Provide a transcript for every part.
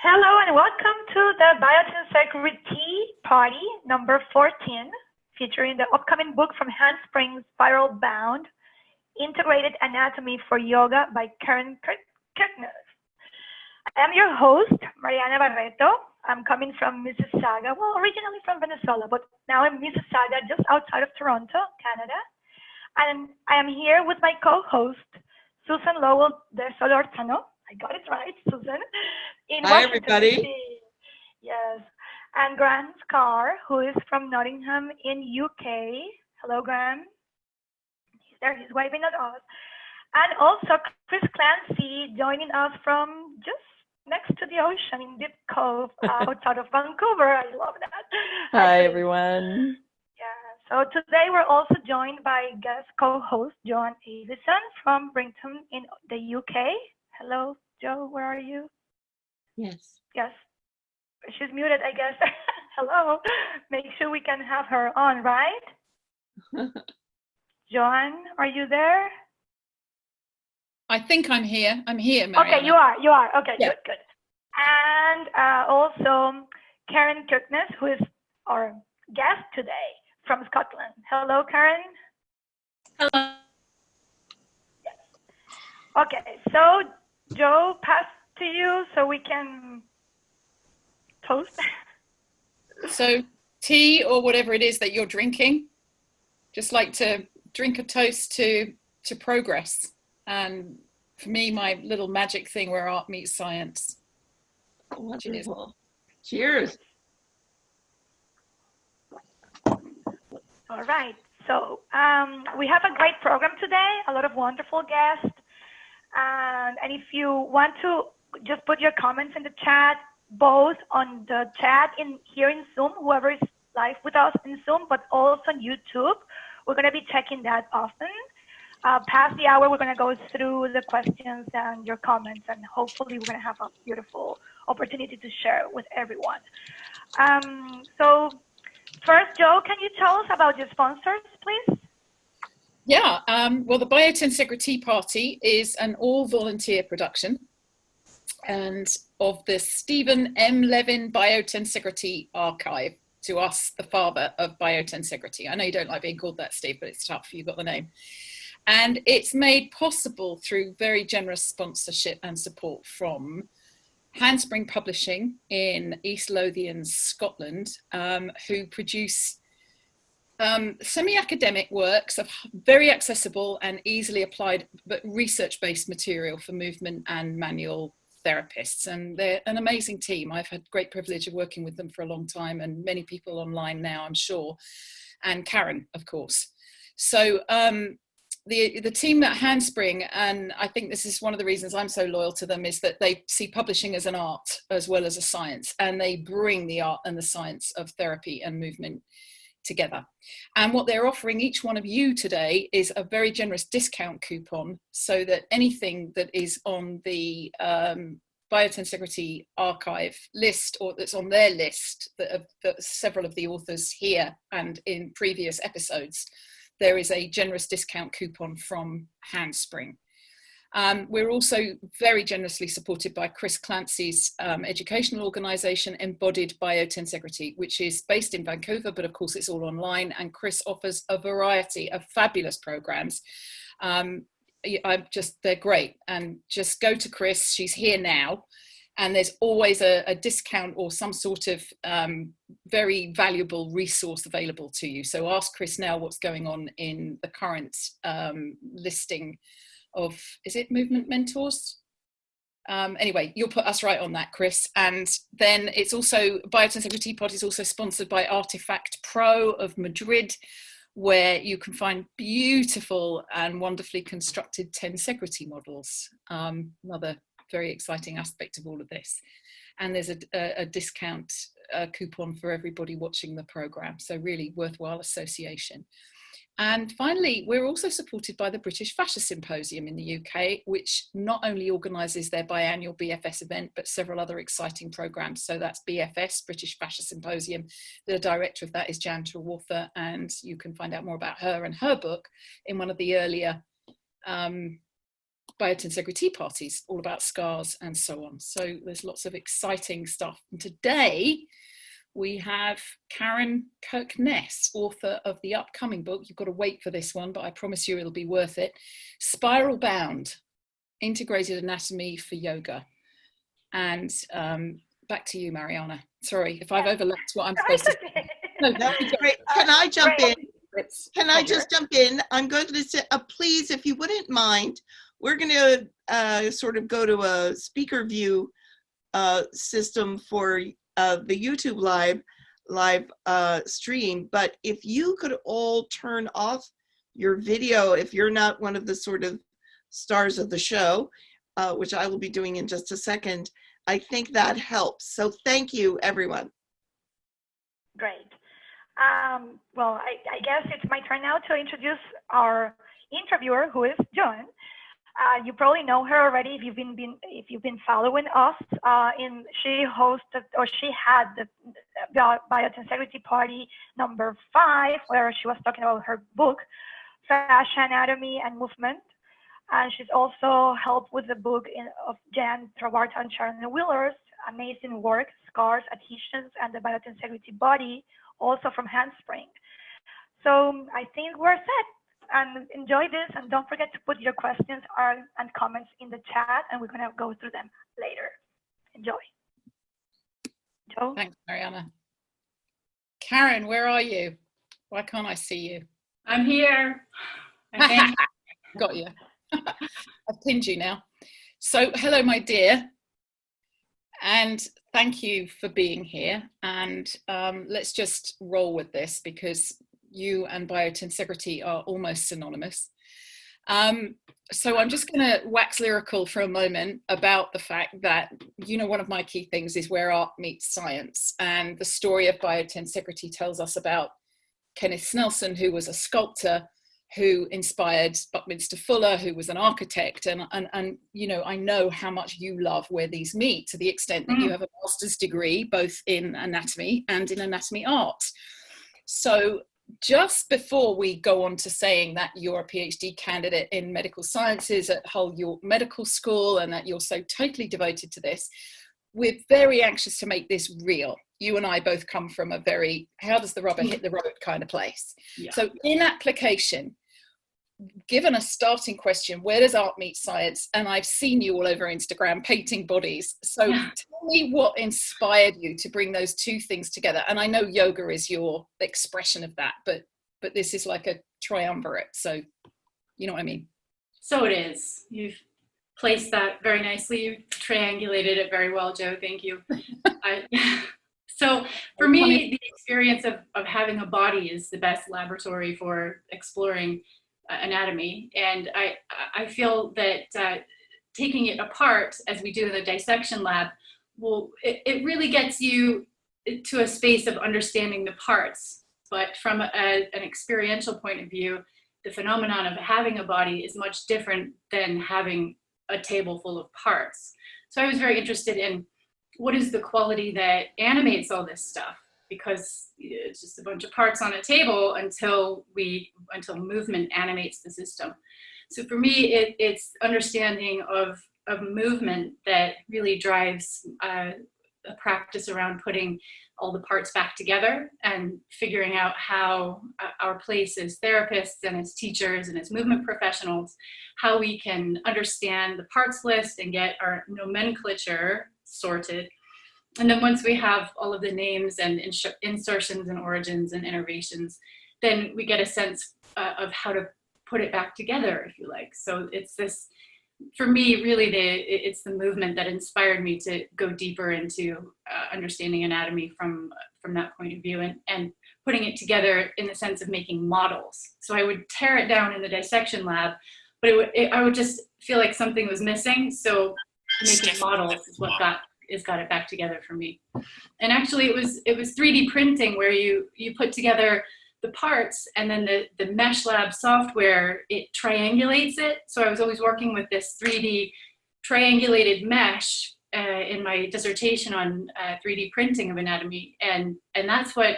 Hello and welcome to the Biotensegrity Party number 14, featuring the upcoming book from Handspring's Spiral Bound, Integrated Anatomy for Yoga by Karen Kirkness. I am your host, Mariana Barreto. I'm coming from Mississauga, well, originally from Venezuela, but now in Mississauga, just outside of Toronto, Canada. And I am here with my co-host, Susan Lowell de Solortano. I got it right, Susan. Hi, everybody. DC. Yes. And Grant Carr, who is from Nottingham in UK. Hello, Grant. He's there, he's waving at us. And also Chris Clancy joining us from just next to the ocean in Deep Cove outside of Vancouver. I love that. Hi, everyone. Yeah. So today we're also joined by guest co-host Joanne Avison from Brinton in the UK. Hello, Joe, where are you? Yes. Yes. She's muted, I guess. Hello. Make sure we can have her on, right? Joanne, are you there? I think I'm here. I'm here, Mariana. Okay, you are. Okay, yeah. Good. And also Karen Kirkness, who is our guest today from Scotland. Hello, Karen. Hello. Yes. Okay, so Joe, pass to you so we can toast. So tea or whatever it is that you're drinking, just like to drink a toast to progress. And for me, my little magic thing where art meets science. Wonderful. Cheers. All right. So we have a great program today, a lot of wonderful guests. And if you want to just put your comments in the chat, both on the chat here in Zoom, whoever is live with us in Zoom, but also on YouTube. We're going to be checking that often. Past the hour, we're going to go through the questions and your comments, and hopefully we're going to have a beautiful opportunity to share with everyone. So first, Joe, can you tell us about your sponsors, please? Yeah, well, the Biotensegrity Party is an all-volunteer production and of the Stephen M. Levin Biotensegrity Archive, to us, the father of biotensegrity. I know you don't like being called that, Steve, but it's tough, you've got the name. And it's made possible through very generous sponsorship and support from Handspring Publishing in East Lothian, Scotland, who produce semi-academic works of very accessible and easily applied but research-based material for movement and manual therapists. And they're an amazing team. I've had great privilege of working with them for a long time, and many people online now, I'm sure, and Karen, of course. So the team at Handspring, and I think this is one of the reasons I'm so loyal to them, is that they see publishing as an art as well as a science, and they bring the art and the science of therapy and movement together. And what they're offering each one of you today is a very generous discount coupon, so that anything that is on the Biotensegrity Archive list, or that's on their list, that several of the authors here and in previous episodes, there is a generous discount coupon from Handspring. We're also very generously supported by Chris Clancy's educational organisation, Embodied Biotensegrity, which is based in Vancouver, but of course it's all online, and Chris offers a variety of fabulous programmes. They're great, and just go to Chris, she's here now, and there's always a discount or some sort of very valuable resource available to you. So ask Chris now what's going on in the current listing of, is it Movement Mentors? Anyway, you'll put us right on that, Chris. And then it's also, Biotensegrity Party is also sponsored by Artifact Pro of Madrid, where you can find beautiful and wonderfully constructed tensegrity models. Another very exciting aspect of all of this. And there's a discount coupon for everybody watching the program. So really worthwhile association. And finally, we're also supported by the British Fascia Symposium in the UK, which not only organises their biannual BFS event, but several other exciting programmes. So that's BFS, British Fascia Symposium. The director of that is Jan Trewartha, and you can find out more about her and her book in one of the earlier Biotensegrity parties, all about scars and so on. So there's lots of exciting stuff. And today we have Karen Kirkness, author of the upcoming book. You've got to wait for this one, but I promise you it'll be worth it. Spiral Bound, Integrated Anatomy for Yoga. And back to you, Mariana. Sorry if I've overlapped what I'm supposed to say. No, that's great. Can I jump in? Can I just jump in? I'm going to say, please, if you wouldn't mind, we're going to sort of go to a speaker view system for the YouTube live stream. But if you could all turn off your video, if you're not one of the sort of stars of the show, which I will be doing in just a second, I think that helps. So thank you, everyone. Great. Well, I guess it's my turn now to introduce our interviewer, who is Joanne. You probably know her already if you've been following us. She hosted, or she had the Biotensegrity Party #5, where she was talking about her book, Fascia Anatomy and Movement. And she's also helped with the book of Jan Trawarta and Sharon Wheeler's amazing work, Scars, Adhesions, and the Biotensegrity Body, also from Handspring. So I think we're set. And enjoy this, and don't forget to put your questions and comments in the chat, and we're going to go through them later. Enjoy. Joe? Thanks, Mariana. Karen, where are you? Why can't I see you? I'm here. I think. Got you. I've pinned you now. So hello, my dear, and thank you for being here. And let's just roll with this, because you and biotensegrity are almost synonymous. So I'm just going to wax lyrical for a moment about the fact that, one of my key things is where art meets science. And the story of biotensegrity tells us about Kenneth Snelson, who was a sculptor who inspired Buckminster Fuller, who was an architect. And I know how much you love where these meet, to the extent that you have a master's degree, both in anatomy and in anatomy art. So just before we go on to saying that you're a PhD candidate in medical sciences at Hull York Medical School and that you're so totally devoted to this, we're very anxious to make this real. You and I both come from a very, how does the rubber hit the road kind of place. Yeah. So in application, given a starting question, where does art meet science? And I've seen you all over Instagram painting bodies. So tell me what inspired you to bring those two things together. And I know yoga is your expression of that, but this is like a triumvirate. So you know what I mean? So it is. You've placed that very nicely. You triangulated it very well, Joe. Thank you. So for me, the experience of having a body is the best laboratory for exploring anatomy, and I feel that taking it apart, as we do in the dissection lab, it really gets you to a space of understanding the parts. But from an experiential point of view, the phenomenon of having a body is much different than having a table full of parts. So I was very interested in what is the quality that animates all this stuff, because it's just a bunch of parts on a table until movement animates the system. So for me, it's understanding of movement that really drives a practice around putting all the parts back together and figuring out how our place as therapists and as teachers and as movement professionals, how we can understand the parts list and get our nomenclature sorted. And then once we have all of the names and insertions and origins and innervations, then we get a sense of how to put it back together, if you like. So it's this, for me, really, it's the movement that inspired me to go deeper into understanding anatomy from that point of view, and putting it together in the sense of making models. So I would tear it down in the dissection lab, but I would just feel like something was missing. So making models is what got it back together for me. And actually it was 3D printing, where you put together the parts, and then the Mesh Lab software, it triangulates it. So I was always working with this 3D triangulated mesh in my dissertation on 3D printing of anatomy. And that's what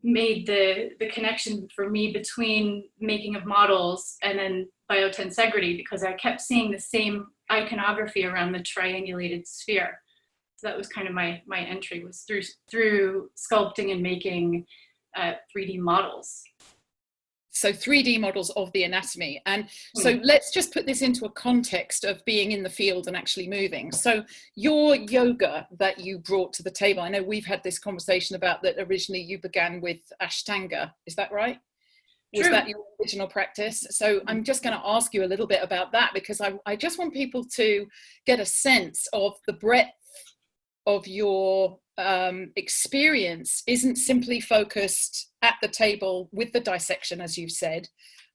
made the connection for me between making of models and then biotensegrity, because I kept seeing the same iconography around the triangulated sphere. So that was kind of my entry, was through sculpting and making 3D models. So 3D models of the anatomy. And so let's just put this into a context of being in the field and actually moving. So your yoga that you brought to the table, I know we've had this conversation about that originally you began with Ashtanga, is that right? Was that your original practice? So I'm just going to ask you a little bit about that, because I just want people to get a sense of the breadth of your experience isn't simply focused at the table with the dissection, as you've said.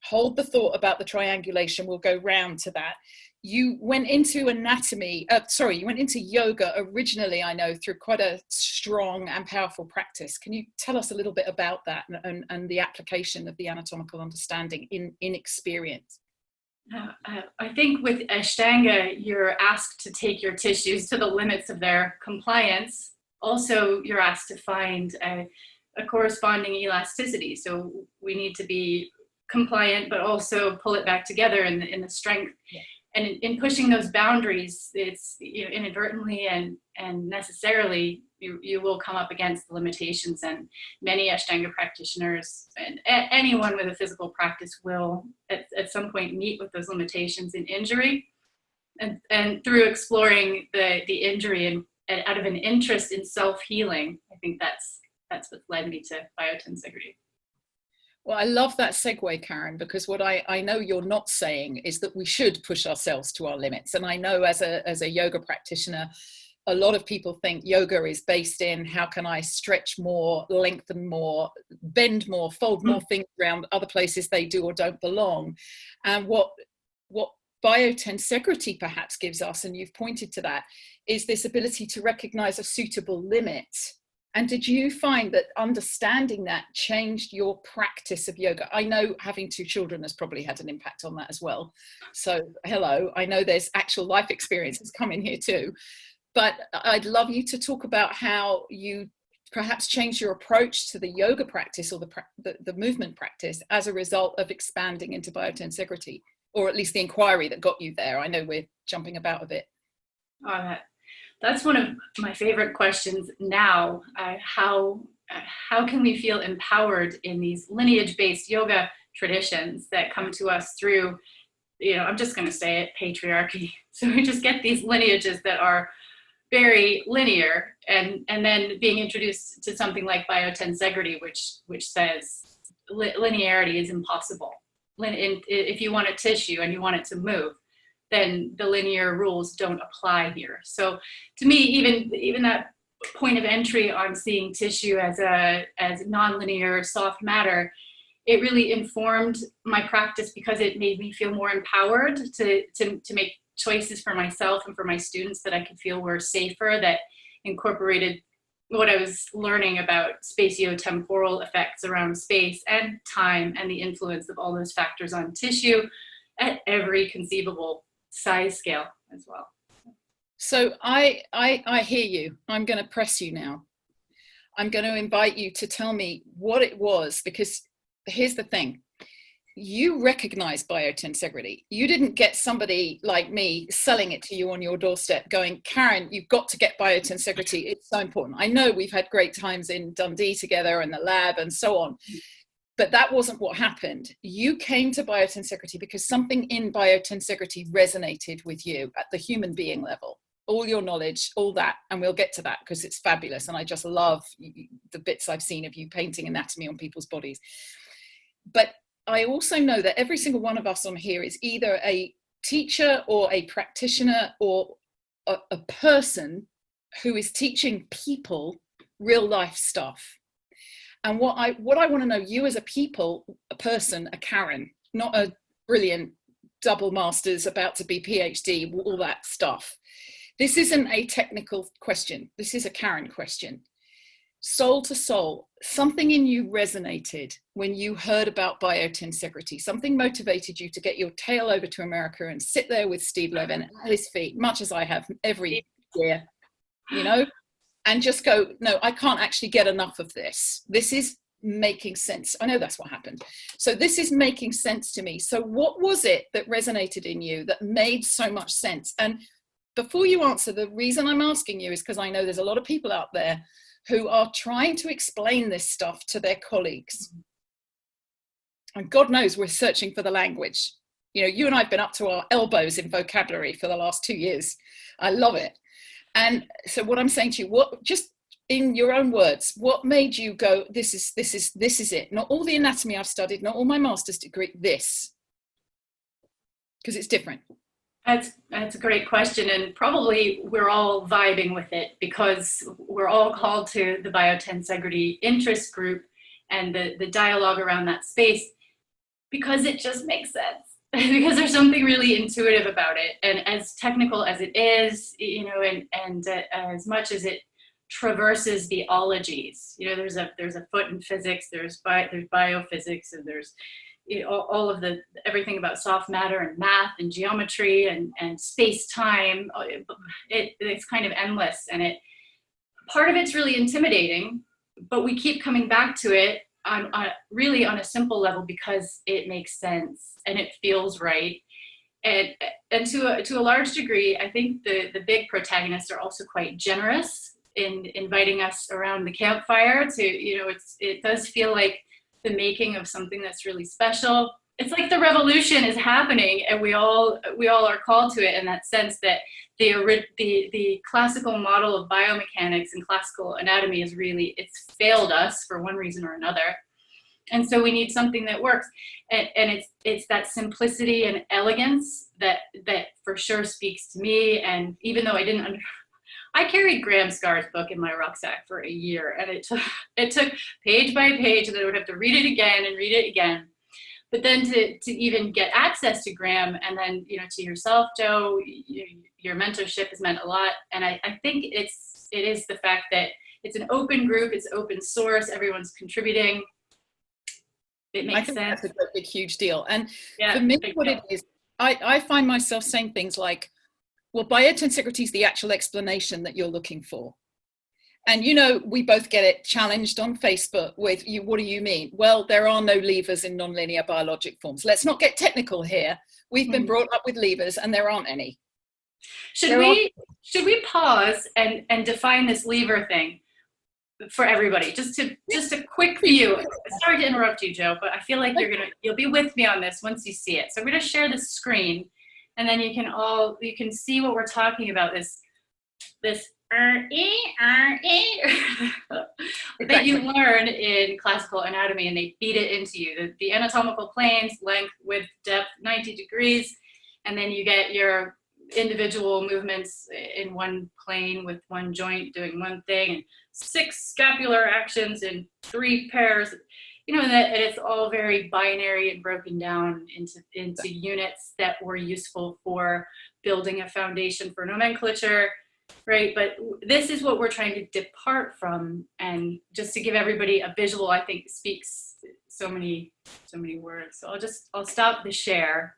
Hold the thought about the triangulation, we'll go round to that. You went into anatomy, you went into yoga originally, I know, through quite a strong and powerful practice. Can you tell us a little bit about that and the application of the anatomical understanding in experience? I think with Ashtanga, you're asked to take your tissues to the limits of their compliance. Also, you're asked to find a corresponding elasticity. So we need to be compliant, but also pull it back together in the strength. Yeah. And in pushing those boundaries, it's, you know, inadvertently and necessarily, you will come up against the limitations, and many Ashtanga practitioners and anyone with a physical practice will at some point meet with those limitations in injury. And through exploring the injury and out of an interest in self-healing, I think that's what led me to Biotensegrity. Well, I love that segue, Karen, because what I know you're not saying is that we should push ourselves to our limits. And I know as a yoga practitioner, a lot of people think yoga is based in how can I stretch more, lengthen more, bend more, fold more things around other places they do or don't belong. And what Biotensegrity perhaps gives us, and you've pointed to that, is this ability to recognize a suitable limit. And did you find that understanding that changed your practice of yoga? I know having 2 children has probably had an impact on that as well. So hello, I know there's actual life experiences come in here too. But I'd love you to talk about how you perhaps changed your approach to the yoga practice or the movement practice as a result of expanding into Biotensegrity, or at least the inquiry that got you there. I know we're jumping about a bit. That's one of my favorite questions now. How can we feel empowered in these lineage-based yoga traditions that come to us through, you know, I'm just going to say it, patriarchy. So we just get these lineages that are very linear, and then being introduced to something like Biotensegrity, which says linearity is impossible. If you want a tissue and you want it to move, then the linear rules don't apply here. So to me, even that point of entry on seeing tissue as nonlinear soft matter, it really informed my practice because it made me feel more empowered to make choices for myself and for my students that I could feel were safer, that incorporated what I was learning about spatiotemporal effects around space and time and the influence of all those factors on tissue at every conceivable size scale as well. So I hear you. I'm going to press you now. I'm going to invite you to tell me what it was, because here's the thing. You recognize Biotensegrity. You didn't get somebody like me selling it to you on your doorstep going, Karen, you've got to get Biotensegrity. It's so important. I know we've had great times in Dundee together and the lab and so on, but that wasn't what happened. You came to Biotensegrity because something in Biotensegrity resonated with you at the human being level. All your knowledge, all that, and we'll get to that because it's fabulous. And I just love the bits I've seen of you painting anatomy on people's bodies. But I also know that every single one of us on here is either a teacher or a practitioner or a person who is teaching people real life stuff. And what I want to know, you as a person, a Karen, not a brilliant double masters about to be PhD, all that stuff. This isn't a technical question. This is a Karen question. Soul to soul, something in you resonated when you heard about Biotensegrity. Something motivated you to get your tail over to America and sit there with Steve Levin at his feet, much as I have every year, you know, and just go, no, I can't actually get enough of this. This is making sense. I know that's what happened. So this is making sense to me. So what was it that resonated in you that made so much sense? And before you answer, the reason I'm asking you is because I know there's a lot of people out there who are trying to explain this stuff to their colleagues. And God knows we're searching for the language. You know, you and I have been up to our elbows in vocabulary for the last 2 years. I love it. And so what I'm saying to you, what, just in your own words, what made you go, this is it? Not all the anatomy I've studied, not all my master's degree, this. Because it's different. That's a great question, and probably we're all vibing with it because we're all called to the Biotensegrity interest group and the dialogue around that space because it just makes sense. Because there's something really intuitive about it, and as technical as it is, you know, and as much as it traverses the ologies, you know, there's a foot in physics, there's biophysics, and there's, you know, all of everything about soft matter and math and geometry and space-time. It's kind of endless, and part of it's really intimidating, but we keep coming back to it really on a simple level because it makes sense and it feels right. And to a large degree, I think the big protagonists are also quite generous in inviting us around the campfire to, you know, it does feel like the making of something that's really special. It's like the revolution is happening, and we all are called to it in that sense that the classical model of biomechanics and classical anatomy it's failed us for one reason or another. And so we need something that works. And it's that simplicity and elegance that for sure speaks to me. And even though I carried Graham Scar's book in my rucksack for a year, and it took page by page, and then I would have to read it again and read it again. But then to even get access to Graham, and then, you know, to yourself, Joe, your mentorship has meant a lot. And I think it is the fact that it's an open group, it's open source, everyone's contributing. It makes sense. That's a great, big, huge deal. And yeah, for me, what it is, I find myself saying things like, well, biotensegrity is the actual explanation that you're looking for. And, you know, we both get it challenged on Facebook with, what do you mean? Well, there are no levers in nonlinear biologic forms. Let's not get technical here. We've been brought up with levers and there aren't any. Should we pause and define this lever thing for everybody? Just a quick view. Sorry to interrupt you, Joe, but I feel like you'll be with me on this once you see it. So we're going to share the screen, and then you can see what we're talking about. This that you learn in classical anatomy, and they feed it into you. The anatomical planes, length, width, depth, 90 degrees, and then you get your individual movements in one plane with one joint doing one thing, and 6 scapular actions in 3 pairs. You know, and it's all very binary and broken down into units that were useful for building a foundation for nomenclature. Right, but this is what we're trying to depart from, and just to give everybody a visual, I think speaks so many words. So I'll stop the share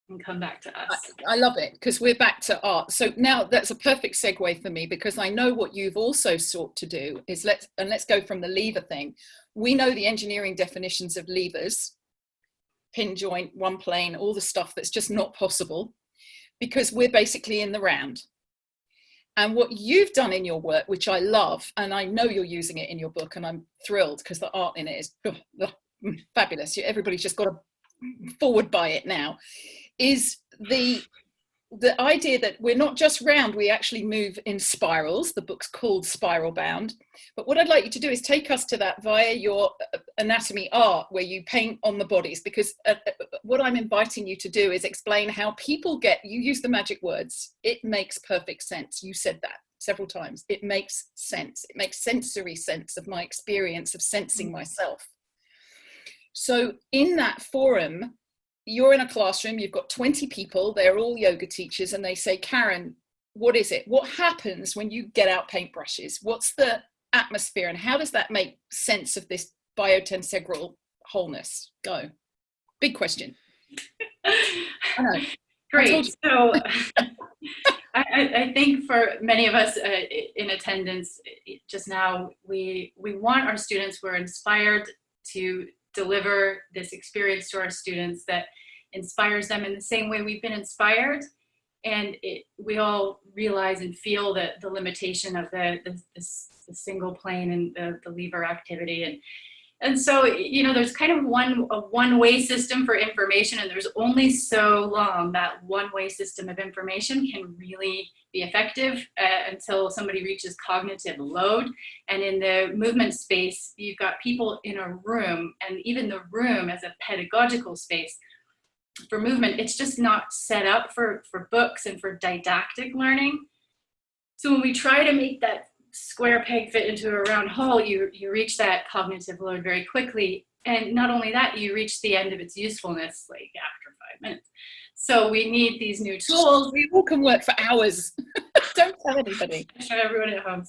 and come back to us. I love it, because we're back to art. So now that's a perfect segue for me, because I know what you've also sought to do is let's go from the lever thing. We know the engineering definitions of levers, pin joint, one plane, all the stuff that's just not possible, because we're basically in the round. And what you've done in your work, which I love, and I know you're using it in your book, and I'm thrilled because the art in it is fabulous. Everybody's just got to forward by it now, is the idea that we're not just round, we actually move in spirals. The book's called Spiral Bound. But what I'd like you to do is take us to that via your anatomy art, where you paint on the bodies, because what I'm inviting you to do is explain how people you use the magic words, it makes perfect sense. You said that several times. It makes sense. It makes sensory sense of my experience of sensing myself. So in that forum, you're in a classroom, you've got 20 people, they're all yoga teachers, and they say, Karen, what is it? What happens when you get out paintbrushes? What's the atmosphere, and how does that make sense of this biotensegral wholeness? Go. Big question. I know. Great. So I think for many of us in attendance just now, we want our students, we're inspired to deliver this experience to our students that inspires them in the same way we've been inspired. And we all realize and feel that the limitation of the single plane and the lever activity. And so, you know, there's kind of a one-way system for information, and there's only so long that one-way system of information can really be effective until somebody reaches cognitive load. And in the movement space, you've got people in a room, and even the room as a pedagogical space for movement, it's just not set up for books and for didactic learning. So when we try to make that square peg fit into a round hole, you reach that cognitive load very quickly. And not only that, you reach the end of its usefulness like after 5 minutes. So we need these new tools. We all can work for hours. Don't tell anybody. I'm sure everyone at home,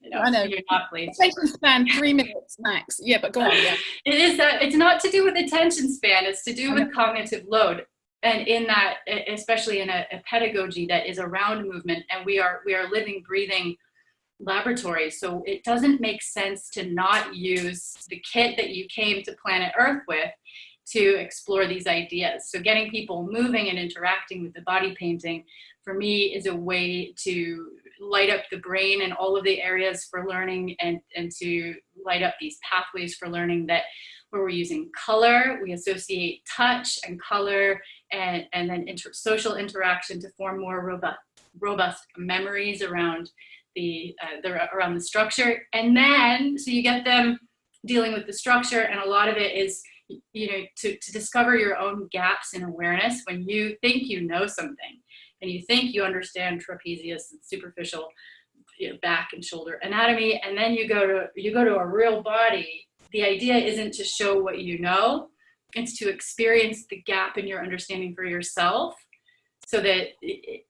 you know, I know. you're not pleased. Attention span 3 minutes max. Yeah, but go on. Yeah. It is that it's not to do with attention span. It's to do with cognitive load. And in that, especially in a pedagogy that is around movement, and we are living, breathing laboratories. So it doesn't make sense to not use the kit that you came to planet Earth with to explore these ideas. So getting people moving and interacting with the body painting, for me, is a way to light up the brain and all of the areas for learning, and to light up these pathways for learning that where we're using color, we associate touch and color and then social interaction to form more robust memories around around the structure. And then, so you get them dealing with the structure, and a lot of it is, you know, to discover your own gaps in awareness when you think you know something, and you think you understand trapezius and superficial, you know, back and shoulder anatomy, and then you go to a real body. The idea isn't to show what you know, it's to experience the gap in your understanding for yourself. So that,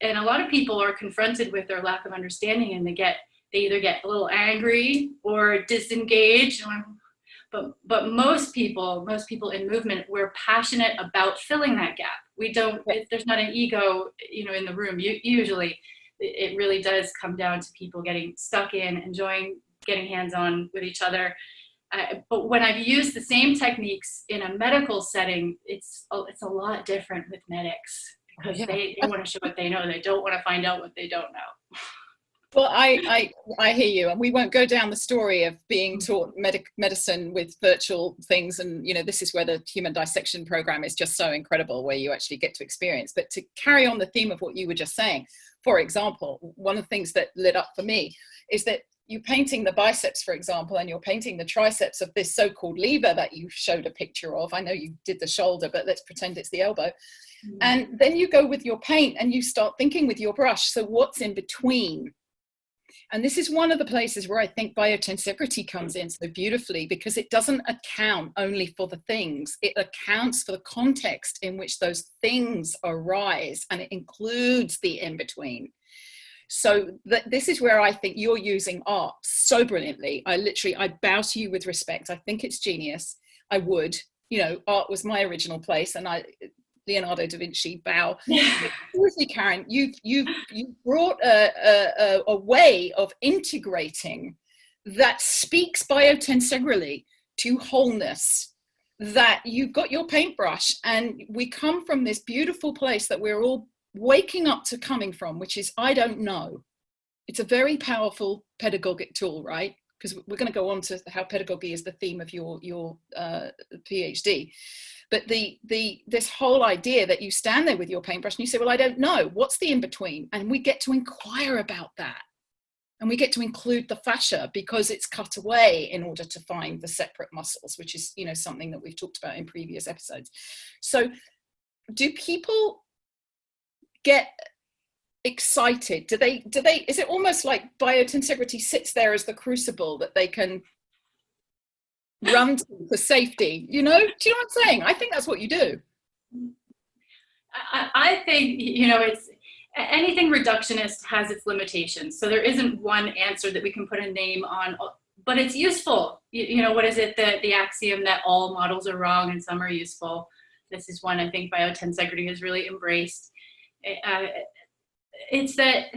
and a lot of people are confronted with their lack of understanding, and they either get a little angry or disengaged. But most people in movement, we're passionate about filling that gap. We don't, there's not an ego, you know, in the room. Usually it really does come down to people getting stuck in, enjoying getting hands-on with each other. But when I've used the same techniques in a medical setting, it's a lot different with medics, because they want to show what they know. They don't want to find out what they don't know. Well, I hear you, and we won't go down the story of being taught medicine with virtual things, and you know, this is where the human dissection program is just so incredible, where you actually get to experience. But to carry on the theme of what you were just saying, for example, one of the things that lit up for me is that you're painting the biceps, for example, and you're painting the triceps of this so-called lever that you showed a picture of. I know you did the shoulder, but let's pretend it's the elbow. And then you go with your paint and you start thinking with your brush, so what's in between? And this is one of the places where I think biotensegrity comes in so beautifully, because it doesn't account only for the things, it accounts for the context in which those things arise, and it includes the in-between. So this is where I think you're using art so brilliantly. I bow to you with respect. I think it's genius. I would, you know, art was my original place, and Leonardo da Vinci, bow. Seriously, Karen, you brought a way of integrating that speaks biotensegrily to wholeness, that you've got your paintbrush, and we come from this beautiful place that we're all waking up to coming from, which is, I don't know. It's a very powerful pedagogic tool, right? Because we're going to go on to how pedagogy is the theme of your PhD. But this whole idea that you stand there with your paintbrush and you say, well, I don't know, what's the in-between? And we get to inquire about that. And we get to include the fascia, because it's cut away in order to find the separate muscles, which is, you know, something that we've talked about in previous episodes. So do people get excited? Do they, is it almost like biotensegrity sits there as the crucible that they can run to for safety, you know? Do you know what I'm saying? I think that's what you do. I think, you know, it's anything reductionist has its limitations. So there isn't one answer that we can put a name on, but it's useful. You know, what is it, the axiom that all models are wrong and some are useful? This is one I think biotensegrity has really embraced. it's that,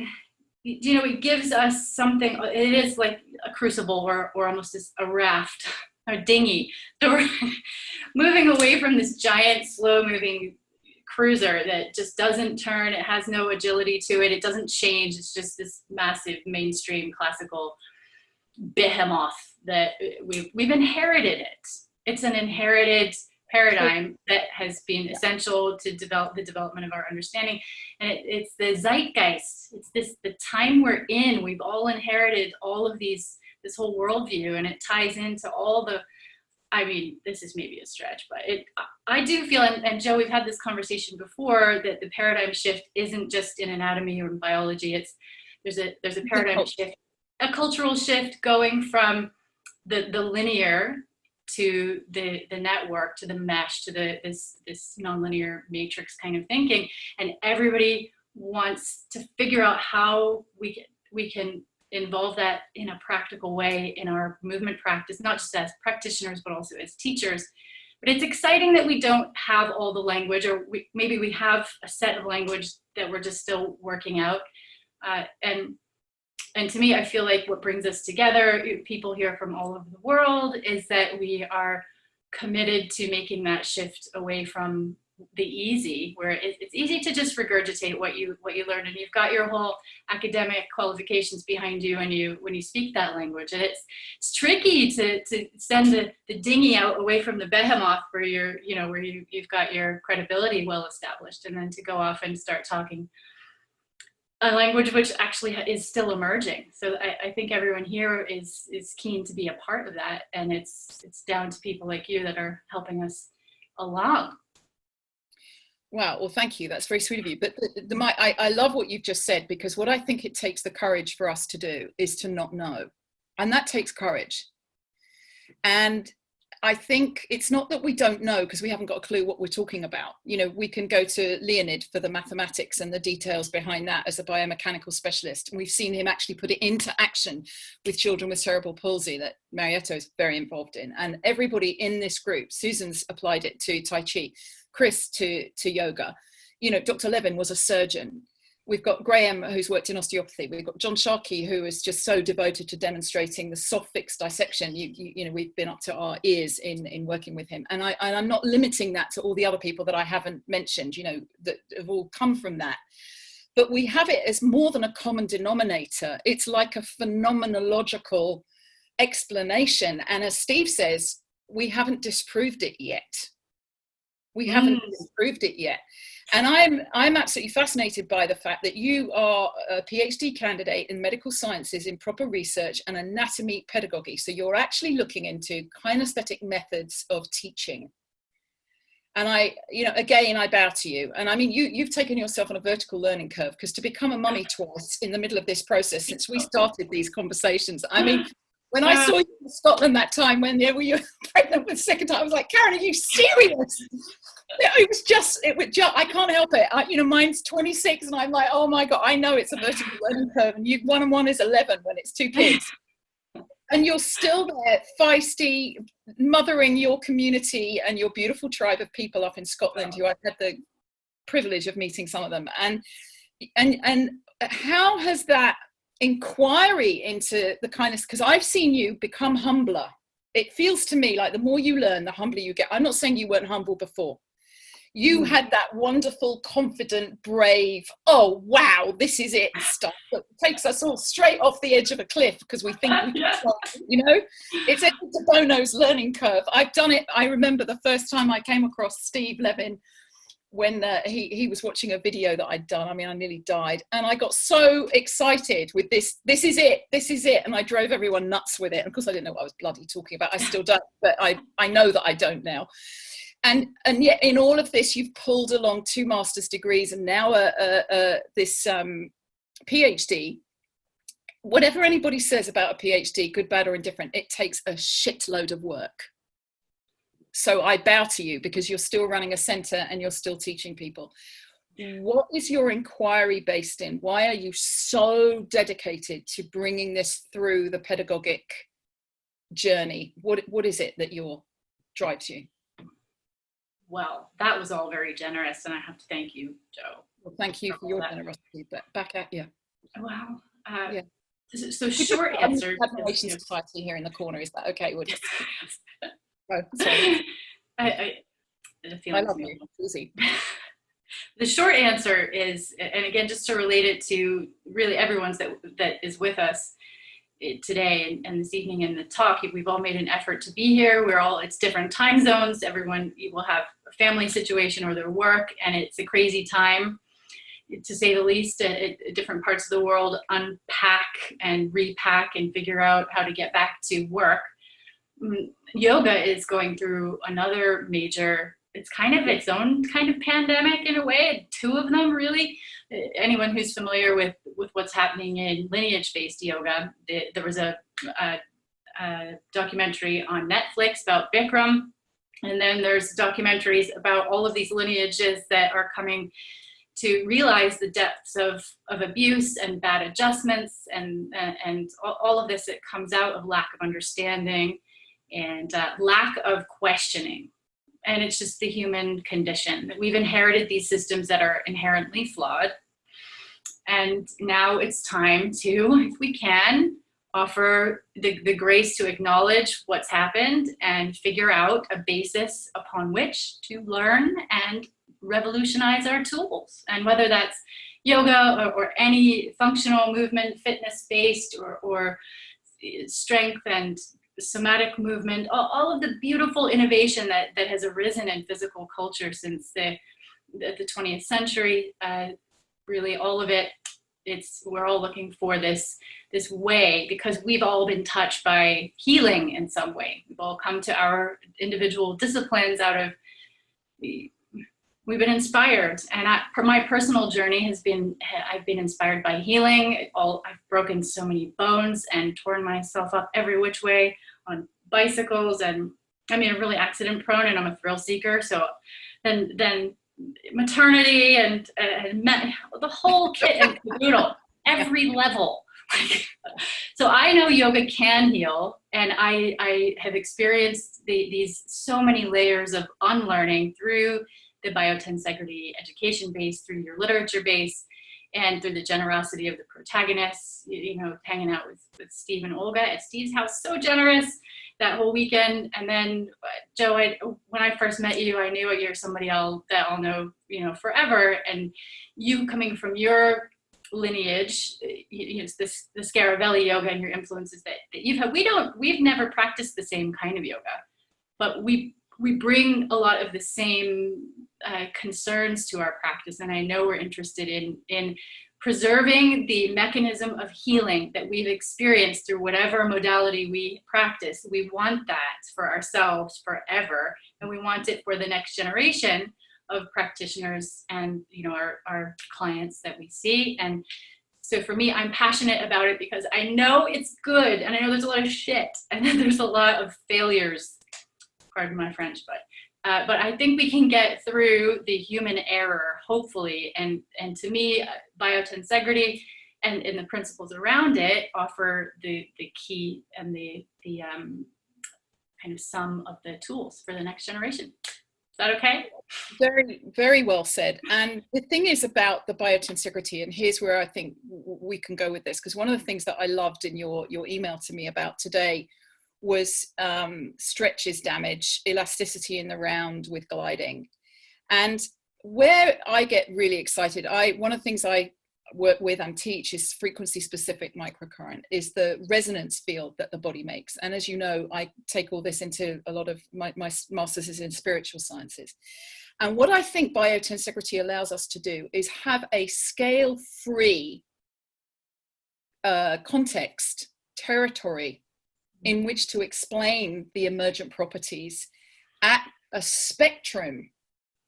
you know, it gives us something. It is like a crucible or almost a raft or dinghy. So we're moving away from this giant, slow moving cruiser that just doesn't turn. It has no agility to it. It doesn't change. It's just this massive mainstream classical behemoth that we've inherited it. It's an inherited paradigm that has been essential to develop the development of our understanding. And it's the zeitgeist. It's the time we're in. We've all inherited all of this whole worldview, and it ties into all the, I mean, this is maybe a stretch, but I do feel, and Joe, we've had this conversation before, that the paradigm shift isn't just in anatomy or in biology. There's a paradigm shift, a cultural shift going from the linear to the network, to the mesh, to this nonlinear matrix kind of thinking. And everybody wants to figure out how we can involve that in a practical way in our movement practice, not just as practitioners, but also as teachers. But it's exciting that we don't have all the language, or maybe we have a set of language that we're just still working out. And to me, I feel like what brings us together, people here from all over the world, is that we are committed to making that shift away from the easy, where it's easy to just regurgitate what you learned, and you've got your whole academic qualifications behind you when you speak that language. And it's tricky to send the dinghy out away from the behemoth where you've got your credibility well established, and then to go off and start talking a language which actually is still emerging. So I think everyone here is keen to be a part of that, and it's down to people like you that are helping us along. Wow, well, thank you. That's very sweet of you. But I love what you've just said, because what I think it takes the courage for us to do is to not know. And that takes courage. And I think it's not that we don't know because we haven't got a clue what we're talking about. You know, we can go to Leonid for the mathematics and the details behind that as a biomechanical specialist. And we've seen him actually put it into action with children with cerebral palsy that Marietta is very involved in. And everybody in this group, Susan's applied it to Tai Chi, Chris to yoga. You know, Dr. Levin was a surgeon. We've got Graham, who's worked in osteopathy. We've got John Sharkey, who is just so devoted to demonstrating the soft fixed dissection. You know, we've been up to our ears in working with him. And I'm not limiting that to all the other people that I haven't mentioned, you know, that have all come from that. But we have it as more than a common denominator. It's like a phenomenological explanation. And as Steve says, we haven't disproved it yet. We haven't disproved it yet. And I'm absolutely fascinated by the fact that you are a PhD candidate in medical sciences in proper research and anatomy pedagogy. So you're actually looking into kinesthetic methods of teaching. And again, I bow to you. And I mean, you've taken yourself on a vertical learning curve, because to become a mummy twice in the middle of this process, since we started these conversations, I mean, when I saw you in Scotland that time when you were pregnant with the second time, I was like, Karen, are you serious? It was just, I can't help it. Mine's 26 and I'm like, oh my God, I know it's a vertical learning curve, and 1 and 1 is 11 when it's 2 kids. And you're still there, feisty, mothering your community and your beautiful tribe of people up in Scotland, who I've had the privilege of meeting some of them. And how has that inquiry into the kindness, because I've seen you become humbler. It feels to me like the more you learn, the humbler you get. I'm not saying you weren't humble before. You had that wonderful, confident, brave, oh, wow, this is it stuff that takes us all straight off the edge of a cliff because we think we can fly, you know? It's a Bono's learning curve. I've done it. I remember the first time I came across Steve Levin when he was watching a video that I'd done. I mean, I nearly died. And I got so excited with this is it. And I drove everyone nuts with it. And of course, I didn't know what I was bloody talking about. I still don't, but I know that I don't now. And yet in all of this, you've pulled along 2 master's degrees and now this PhD. Whatever anybody says about a PhD, good, bad, or indifferent, it takes a shitload of work. So I bow to you because you're still running a center and you're still teaching people. What is your inquiry based in? Why are you so dedicated to bringing this through the pedagogic journey? What is it that drives you? Well, that was all very generous, and I have to thank you, Joe. Well, thank you for your generosity, but back at you. Wow. Yeah. So short answer. Admiration Society here in the corner. Is that okay? We'll just... Oh, sorry. I love you. Easy. The short answer is, and again, just to relate it to really everyone's that is with us today and this evening in the talk, we've all made an effort to be here. It's different time zones. Everyone will have a family situation or their work, and it's a crazy time, to say the least, at different parts of the world, unpack and repack and figure out how to get back to work. Yoga is going through another major, it's kind of its own kind of pandemic in a way, two of them really. Anyone who's familiar with what's happening in lineage-based yoga, there was a documentary on Netflix about Bikram, and then there's documentaries about all of these lineages that are coming to realize the depths of abuse and bad adjustments and all of this. It comes out of lack of understanding and lack of questioning. And it's just the human condition that we've inherited these systems that are inherently flawed. And now it's time to, if we can, offer the grace to acknowledge what's happened and figure out a basis upon which to learn and revolutionize our tools. And whether that's yoga or any functional movement, fitness-based or strength and somatic movement, all of the beautiful innovation that has arisen in physical culture since the 20th century, really all of it, we're all looking for this way, because we've all been touched by healing in some way. We've all come to our individual disciplines we've been inspired, and my personal journey has been, I've been inspired by healing. I've broken so many bones and torn myself up every which way on bicycles, and I'm really accident prone, and I'm a thrill seeker. So then maternity and the whole kit and caboodle, every level. So I know yoga can heal, and I have experienced these so many layers of unlearning through the Biotensegrity education base, through your literature base, and through the generosity of the protagonists, hanging out with Steve and Olga at Steve's house, so generous that whole weekend. And then Joe, when I first met you, I knew you're somebody that I'll know, forever. And you coming from your lineage, the Scaravelli yoga and your influences that you've had, we've never practiced the same kind of yoga, but we bring a lot of the same concerns to our practice. And I know we're interested in preserving the mechanism of healing that we've experienced through whatever modality we practice. We want that for ourselves forever, and we want it for the next generation of practitioners and our clients that we see. And so for me, I'm passionate about it because I know it's good, and I know there's a lot of shit, and there's a lot of failures, pardon my French, but I think we can get through the human error, hopefully. And to me, Biotensegrity and the principles around it offer the key and the kind of sum of the tools for the next generation. Is that okay? Very, very well said. And the thing is about the Biotensegrity, and here's where I think we can go with this, because one of the things that I loved in your email to me about today was stretches damage, elasticity in the round with gliding. And where I get really excited, one of the things I work with and teach is frequency specific microcurrent, is the resonance field that the body makes. And as you know, I take all this into a lot of my master's is in spiritual sciences. And what I think Biotensegrity allows us to do is have a scale free context, territory, in which to explain the emergent properties at a spectrum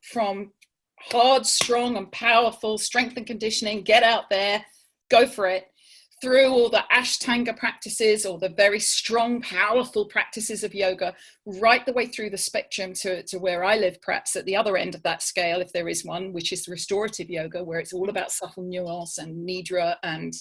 from hard, strong and powerful, strength and conditioning, get out there, go for it, through all the Ashtanga practices or the very strong, powerful practices of yoga, right the way through the spectrum to where I live, perhaps at the other end of that scale, if there is one, which is restorative yoga, where it's all about subtle nuance and nidra and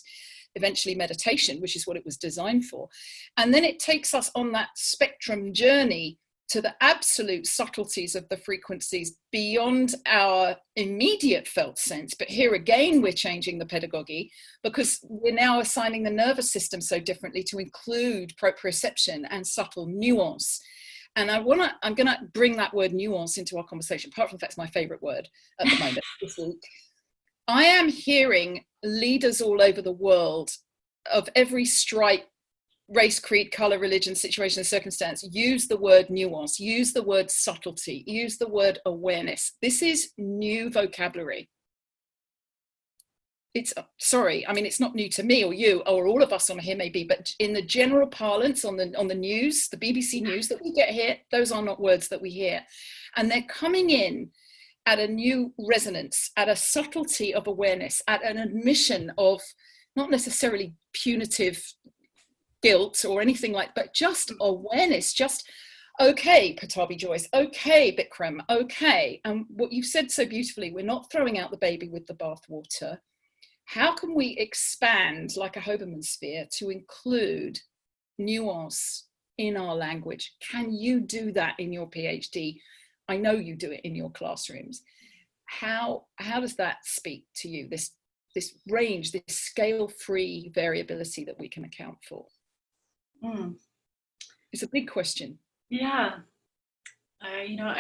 eventually meditation, which is what it was designed for. And then it takes us on that spectrum journey to the absolute subtleties of the frequencies beyond our immediate felt sense. But here again, we're changing the pedagogy because we're now assigning the nervous system so differently to include proprioception and subtle nuance. And I'm gonna bring that word nuance into our conversation, apart from the fact it's my favorite word at the moment this week. I am hearing leaders all over the world of every stripe, race, creed, color, religion, situation, and circumstance, use the word nuance, use the word subtlety, use the word awareness. This is new vocabulary. It's, sorry, I mean, it's not new to me or you or all of us on here maybe, but in the general parlance on the news, the BBC news that we get here, those are not words that we hear. And they're coming in at a new resonance, at a subtlety of awareness, at an admission of not necessarily punitive guilt or anything like, but just awareness, just, okay, Patabi Joyce, okay, Bikram, okay. And what you said so beautifully, we're not throwing out the baby with the bathwater. How can we expand like a Hoberman sphere to include nuance in our language? Can you do that in your PhD? I know you do it in your classrooms. How does that speak to you, this range, this scale-free variability that we can account for? It's a big question. Yeah. You know,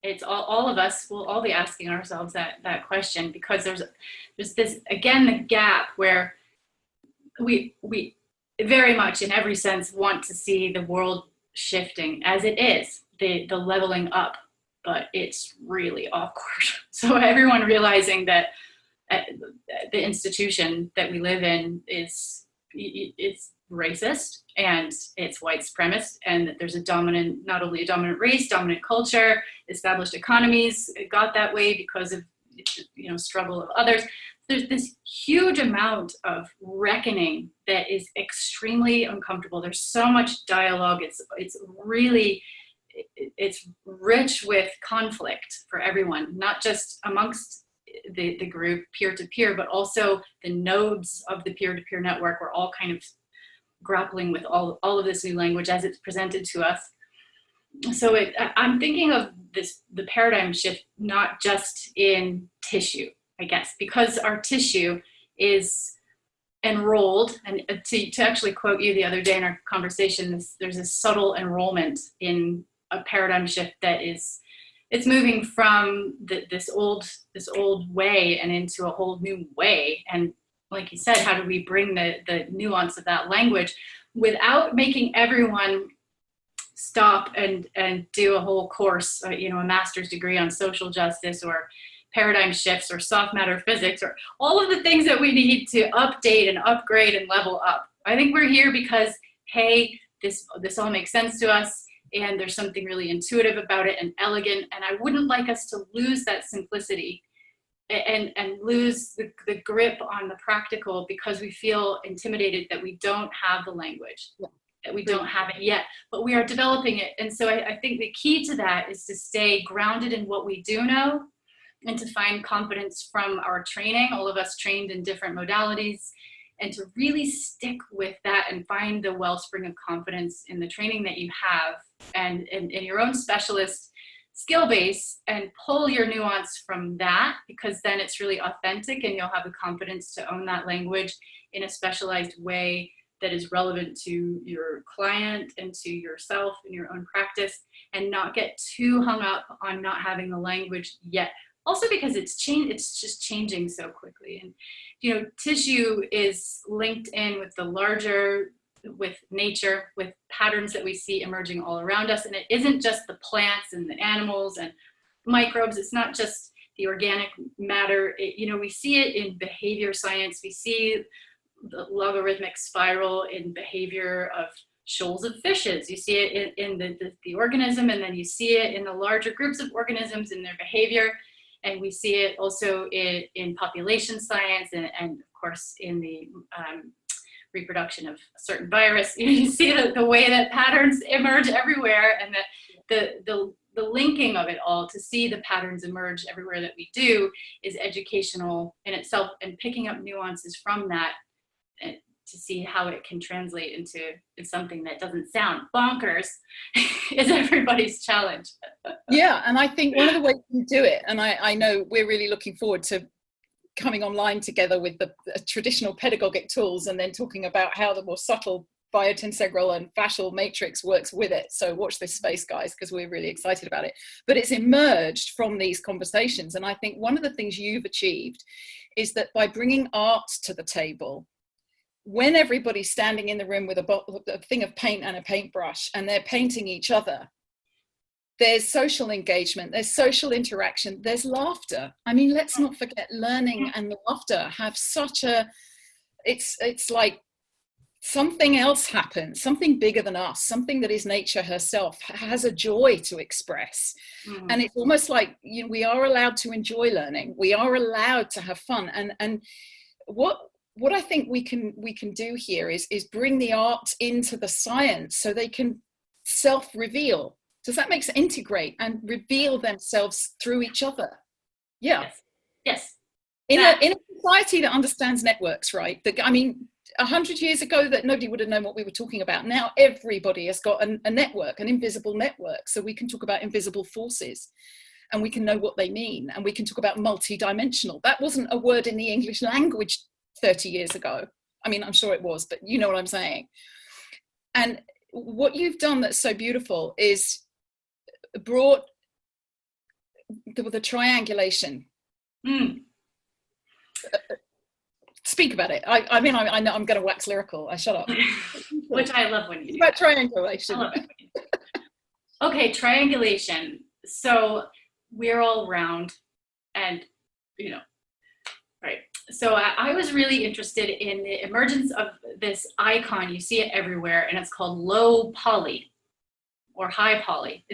it's all of us will all be asking ourselves that question, because there's this, again, the gap where we very much in every sense want to see the world shifting as it is, the leveling up, but it's really awkward. So everyone realizing that the institution that we live in it's racist and it's white supremacist, and that there's not only a dominant race, dominant culture, established economies got that way because of, you know, struggle of others. There's this huge amount of reckoning that is extremely uncomfortable. There's so much dialogue. It's really rich with conflict for everyone, not just amongst the group peer-to-peer, but also the nodes of the peer-to-peer network. We're all kind of grappling with all of this new language as it's presented to us. So I'm thinking of the paradigm shift, not just in tissue, I guess, because our tissue is enrolled, and to actually quote you the other day in our conversation, there's a subtle enrollment in a paradigm shift that it's moving from this old way and into a whole new way. And like you said, how do we bring the nuance of that language without making everyone stop and do a whole course, you know, a master's degree on social justice or paradigm shifts or soft matter physics or all of the things that we need to update and upgrade and level up. I think we're here because, hey, this all makes sense to us, and there's something really intuitive about it and elegant, and I wouldn't like us to lose that simplicity and lose the grip on the practical because we feel intimidated that we don't have the language, that we don't have it yet, but we are developing it. And so I think the key to that is to stay grounded in what we do know and to find confidence from our training, all of us trained in different modalities, and to really stick with that and find the wellspring of confidence in the training that you have and in your own specialist skill base, and pull your nuance from that, because then it's really authentic and you'll have the confidence to own that language in a specialized way that is relevant to your client and to yourself and your own practice, and not get too hung up on not having the language yet. Also because it's just changing so quickly. And, you know, tissue is linked in with the larger, with nature, with patterns that we see emerging all around us. And it isn't just the plants and the animals and microbes. It's not just the organic matter. You know, we see it in behavior science. We see the logarithmic spiral in behavior of shoals of fishes. You see it in the organism, and then you see it in the larger groups of organisms in their behavior. And we see it also in population science and of course in the reproduction of a certain virus. You see the way that patterns emerge everywhere, and that the linking of it all to see the patterns emerge everywhere that we do is educational in itself, and picking up nuances from that to see how it can translate into something that doesn't sound bonkers is everybody's challenge. Yeah, and I think one of the ways you do it, and I know we're really looking forward to coming online together with the traditional pedagogic tools and then talking about how the more subtle biotentegral and fascial matrix works with it. So watch this space, guys, because we're really excited about it. But it's emerged from these conversations. And I think one of the things you've achieved is that by bringing art to the table, when everybody's standing in the room with a thing of paint and a paintbrush and they're painting each other, there's social engagement, there's social interaction, there's laughter. I mean, let's not forget learning and laughter have such a, it's like something else happens, something bigger than us, something that is nature herself has a joy to express. And it's almost like, you know, we are allowed to enjoy learning. We are allowed to have fun. And what I think we can do here is bring the art into the science so they can self-reveal. Does that make sense? Integrate and reveal themselves through each other. Yeah. Yes. In a society that understands networks, right? I mean, 100 years ago that nobody would have known what we were talking about. Now everybody has got a network, an invisible network. So we can talk about invisible forces and we can know what they mean. And we can talk about multi-dimensional. That wasn't a word in the English language 30 years ago. I mean, I'm sure it was, but you know what I'm saying. And what you've done that's so beautiful is brought the triangulation. Speak about it. I mean, I know I'm going to wax lyrical. I shut up. Which I love when you do. About triangulation. Okay, triangulation. So we're all round, and you know, right. So I was really interested in the emergence of this icon. You see it everywhere, and it's called low poly or high poly.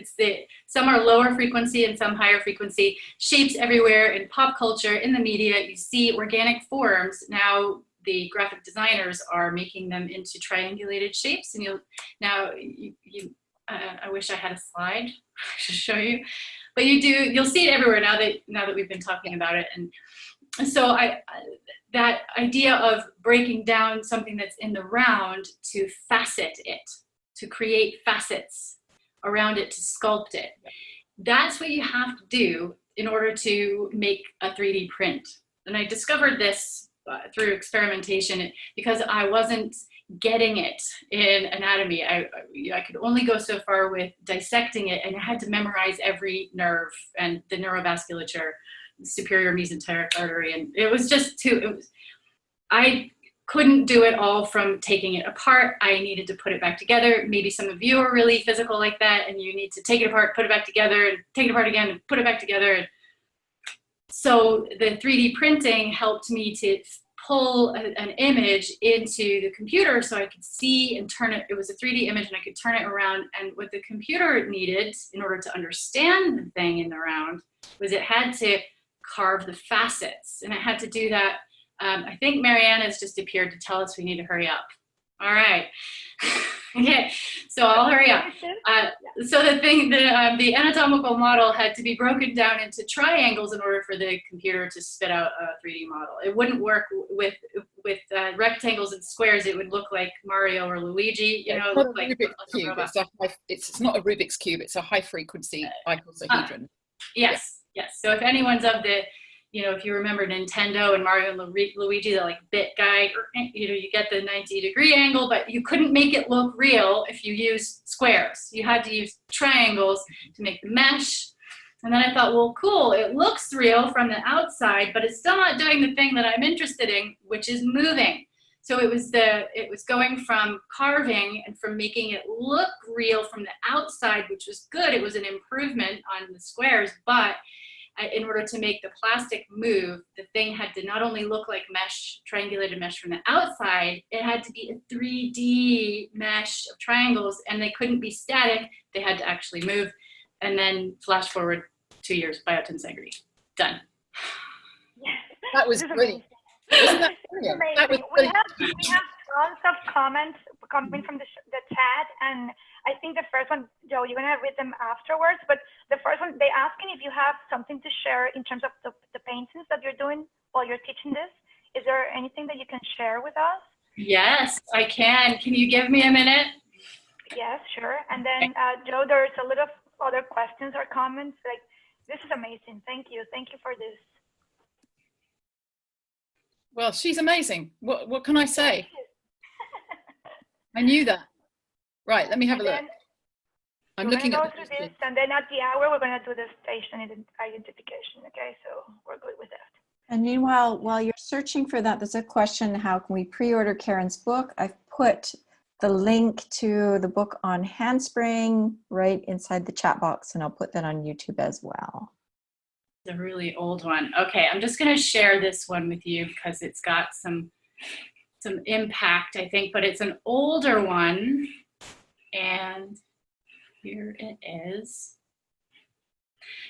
Some are lower frequency and some higher frequency. Shapes everywhere in pop culture, in the media. You see organic forms. Now the graphic designers are making them into triangulated shapes, and I wish I had a slide to show you, but you'll see it everywhere now that we've been talking about it. And so that idea of breaking down something that's in the round to facet it, to create facets around it, to sculpt it. That's what you have to do in order to make a 3D print. And I discovered this through experimentation because I wasn't getting it in anatomy. I could only go so far with dissecting it, and I had to memorize every nerve and the neurovasculature, the superior mesenteric artery, and it was just I couldn't do it all from taking it apart. I needed to put it back together. Maybe some of you are really physical like that, and you need to take it apart, put it back together, and take it apart again, and put it back together. So the 3D printing helped me to pull an image into the computer so I could see and turn it. It was a 3D image, and I could turn it around. And what the computer needed in order to understand the thing in the round was it had to carve the facets, and it had to do that. I think Marianne has just appeared to tell us we need to hurry up. All right. Okay, so I'll hurry up. So the anatomical model had to be broken down into triangles in order for the computer to spit out a 3D model. It wouldn't work with rectangles and squares. It would look like Mario or Luigi. You know, look like Rubik's cube. It's not a Rubik's cube. It's a high frequency icosahedron. Yes, yes. So if anyone's of the, you know, if you remember Nintendo and Mario and Luigi, the like bit guy, you know, you get the 90-degree angle, but you couldn't make it look real if you used squares. You had to use triangles to make the mesh. And then I thought, well, cool, it looks real from the outside, but it's still not doing the thing that I'm interested in, which is moving. So it was going from carving and from making it look real from the outside, which was good. It was an improvement on the squares, but in order to make the plastic move, the thing had to not only look like mesh, triangulated mesh from the outside, it had to be a 3D mesh of triangles, and they couldn't be static. They had to actually move. And then flash forward 2 years, Biotensegrity. Done. That was brilliant. Wasn't that brilliant? That was we have tons of comments coming from the chat, and I think the first one, Joe, you're gonna read them afterwards, but the first one, they asking if you have something to share in terms of the paintings that you're doing while you're teaching this. Is there anything that you can share with us? Yes, I can. Can you give me a minute? Yes, sure. And then, Joe, there's a little other questions or comments. Like, this is amazing. Thank you. Thank you for this. Well, she's amazing. What can I say? I knew that. Right, let me have a look. I'm looking at through this, and then at the hour, we're going to do the station identification. Okay, so we're good with that. And meanwhile, while you're searching for that, there's a question, how can we pre-order Karen's book? I've put the link to the book on Handspring right inside the chat box, and I'll put that on YouTube as well. The really old one. Okay, I'm just going to share this one with you because it's got some impact, I think, but it's an older one. And here it is.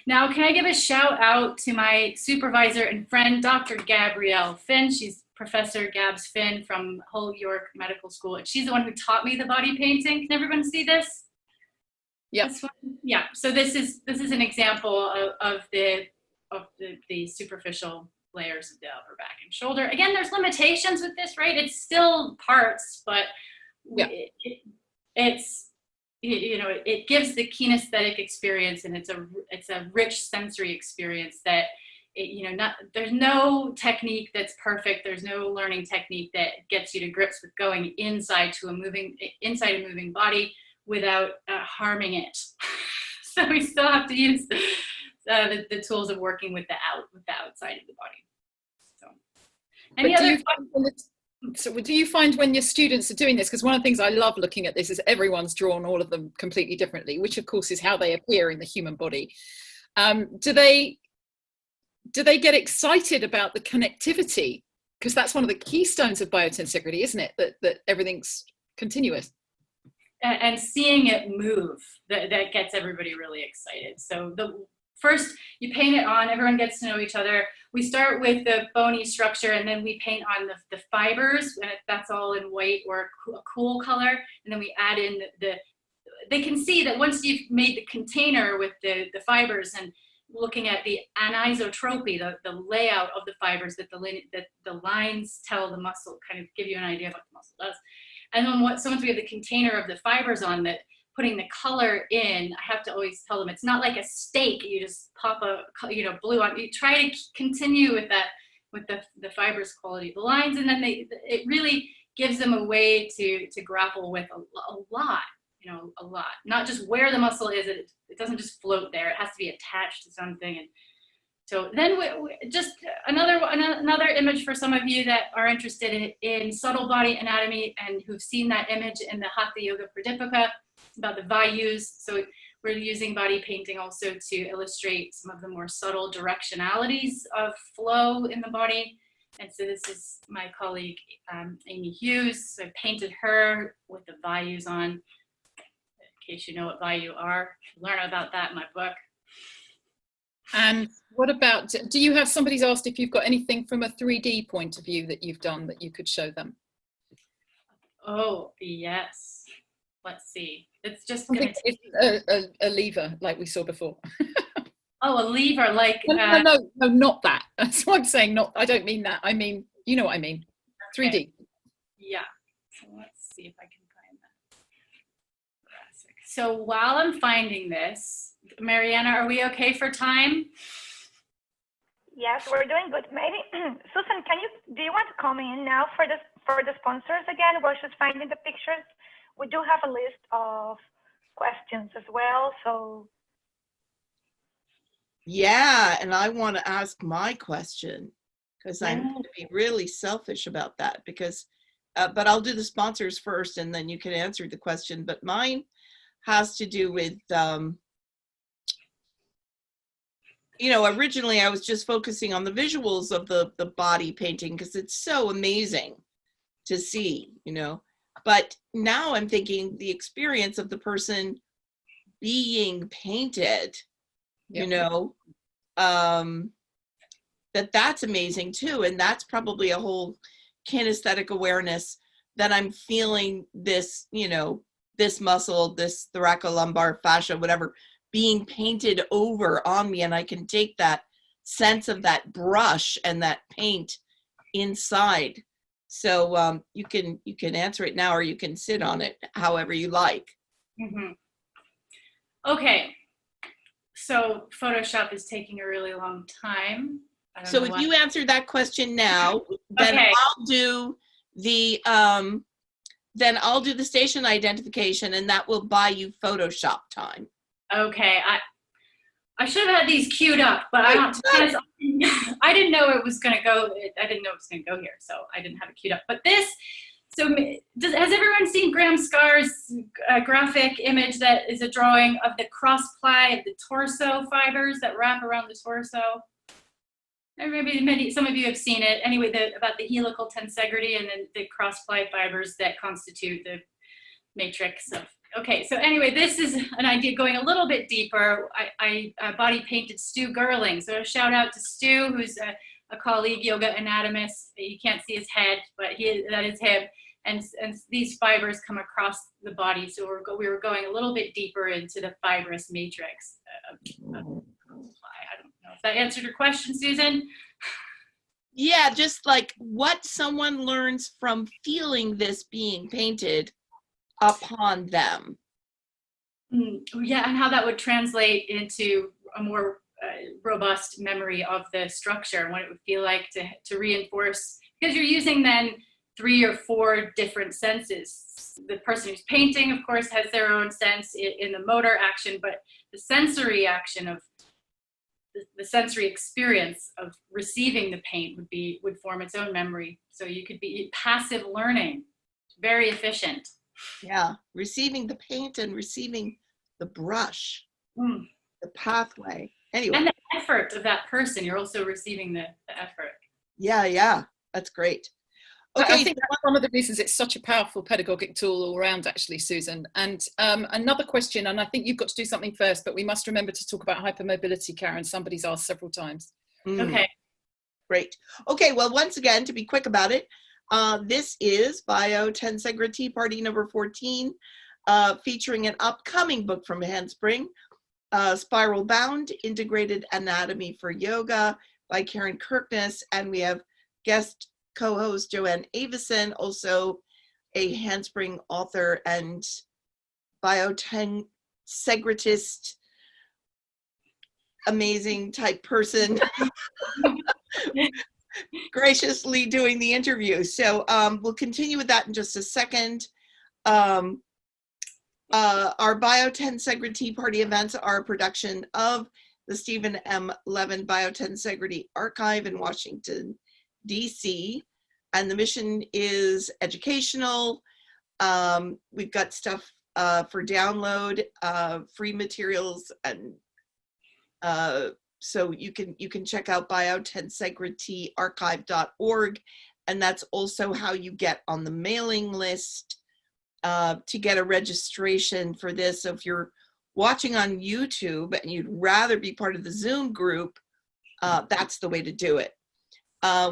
Now, can I give a shout out to my supervisor and friend, Dr. Gabrielle Finn? She's Professor Gabs Finn from Hull York Medical School. She's the one who taught me the body painting. Can everyone see this? Yes. Yeah. So this is an example of the superficial layers of the upper back and shoulder. Again, there's limitations with this, right? It's still parts, but yeah. It gives the kinesthetic experience, and it's a rich sensory experience that there's no technique that's perfect. There's no learning technique that gets you to grips with going inside a moving body without harming it. So we still have to use the tools of working with the outside of the body. So do you find when your students are doing this, because one of the things I love looking at this is everyone's drawn all of them completely differently, which of course is how they appear in the human body. Do they get excited about the connectivity? Because that's one of the keystones of biotensegrity, isn't it? That everything's continuous. And seeing it move, that gets everybody really excited. So first, you paint it on, everyone gets to know each other. We start with the bony structure, and then we paint on the fibers, and that's all in white or a cool color. And then we add in they can see that once you've made the container with the fibers and looking at the anisotropy, the layout of the fibers, that the lines tell the muscle, kind of give you an idea of what the muscle does. And then once we have the container of the fibers on, that putting the color in, I have to always tell them, it's not like a steak. You just pop a blue on. You try to continue with that, with the fibers quality of the lines, and then it really gives them a way to grapple with a lot. A lot. Not just where the muscle is. It doesn't just float there. It has to be attached to something. And so then just another image for some of you that are interested in subtle body anatomy and who've seen that image in the Hatha Yoga Pradipika about the vayus. So we're using body painting also to illustrate some of the more subtle directionalities of flow in the body. And so this is my colleague, Amy Hughes. So I painted her with the vayus on. In case you know what vayu are, learn about that in my book. And what about, do you have, somebody's asked if you've got anything from a 3D point of view that you've done that you could show them? Oh, yes. Let's see. It's just it's a lever like we saw before. Oh, a lever like... No, not that. That's what I'm saying. I don't mean that. I mean, you know what I mean. 3D. Okay. Yeah. So let's see if I can find that. So while I'm finding this, Mariana, are we okay for time? Yes, we're doing good. Maybe, Susan, do you want to come in now for the sponsors again? We're just finding the pictures. We do have a list of questions as well, so. Yeah, and I want to ask my question because I'm going to be really selfish about that because, but I'll do the sponsors first and then you can answer the question. But mine has to do with, originally I was just focusing on the visuals of the body painting because it's so amazing to see, but now I'm thinking the experience of the person being painted, that's amazing too. And that's probably a whole kinesthetic awareness that I'm feeling this, this muscle, this thoracolumbar fascia, whatever, being painted over on me. And I can take that sense of that brush and that paint inside So you can answer it now, or you can sit on it however you like. Mm-hmm. Okay. So Photoshop is taking a really long time. So if you answer that question now, then okay. I'll do the station identification, and that will buy you Photoshop time. Okay. I should have had these queued up, but I didn't know it was going to go. I didn't know it was going to go here, so I didn't have it queued up. But this, so has everyone seen Graham Scar's graphic image that is a drawing of the cross-ply of the torso fibers that wrap around the torso? Or maybe some of you have seen it. Anyway, about the helical tensegrity and then the cross-ply fibers that constitute the matrix of. Okay, so anyway, this is an idea going a little bit deeper. I body painted Stu Gerling. So a shout out to Stu, who's a colleague yoga anatomist. You can't see his head, but that is him. And these fibers come across the body. So we were going a little bit deeper into the fibrous matrix. I don't know if that answered your question, Susan. Yeah, just like what someone learns from feeling this being painted upon them. Yeah, and how that would translate into a more robust memory of the structure and what it would feel like to reinforce, because you're using then 3 or 4 different senses. The person who's painting, of course, has their own sense in the motor action, but the sensory action of the sensory experience of receiving the paint would form its own memory. So you could be passive learning, very efficient. Yeah, receiving the paint and receiving the brush, the pathway. Anyway. And the effort of that person, you're also receiving the effort. Yeah, that's great. Okay, I think that's one of the reasons it's such a powerful pedagogic tool all around, actually, Susan. And another question, and I think you've got to do something first, but we must remember to talk about hypermobility, Karen. Somebody's asked several times. Okay. Great. Okay, well, once again, to be quick about it, this is Biotensegrity Party number 14, featuring an upcoming book from Handspring, Spiral Bound, Integrated Anatomy for Yoga by Karen Kirkness. And we have guest co-host Joanne Avison, also a Handspring author and biotensegritist, amazing type person, graciously doing the interview. So we'll continue with that in just a second. Our Biotensegrity Party events are a production of the Stephen M. Levin Biotensegrity Archive in Washington, DC. And the mission is educational. We've got stuff for download, free materials, and so you can check out biotensegrityarchive.org, and that's also how you get on the mailing list to get a registration for this. So if you're watching on YouTube and you'd rather be part of the Zoom group, that's the way to do it.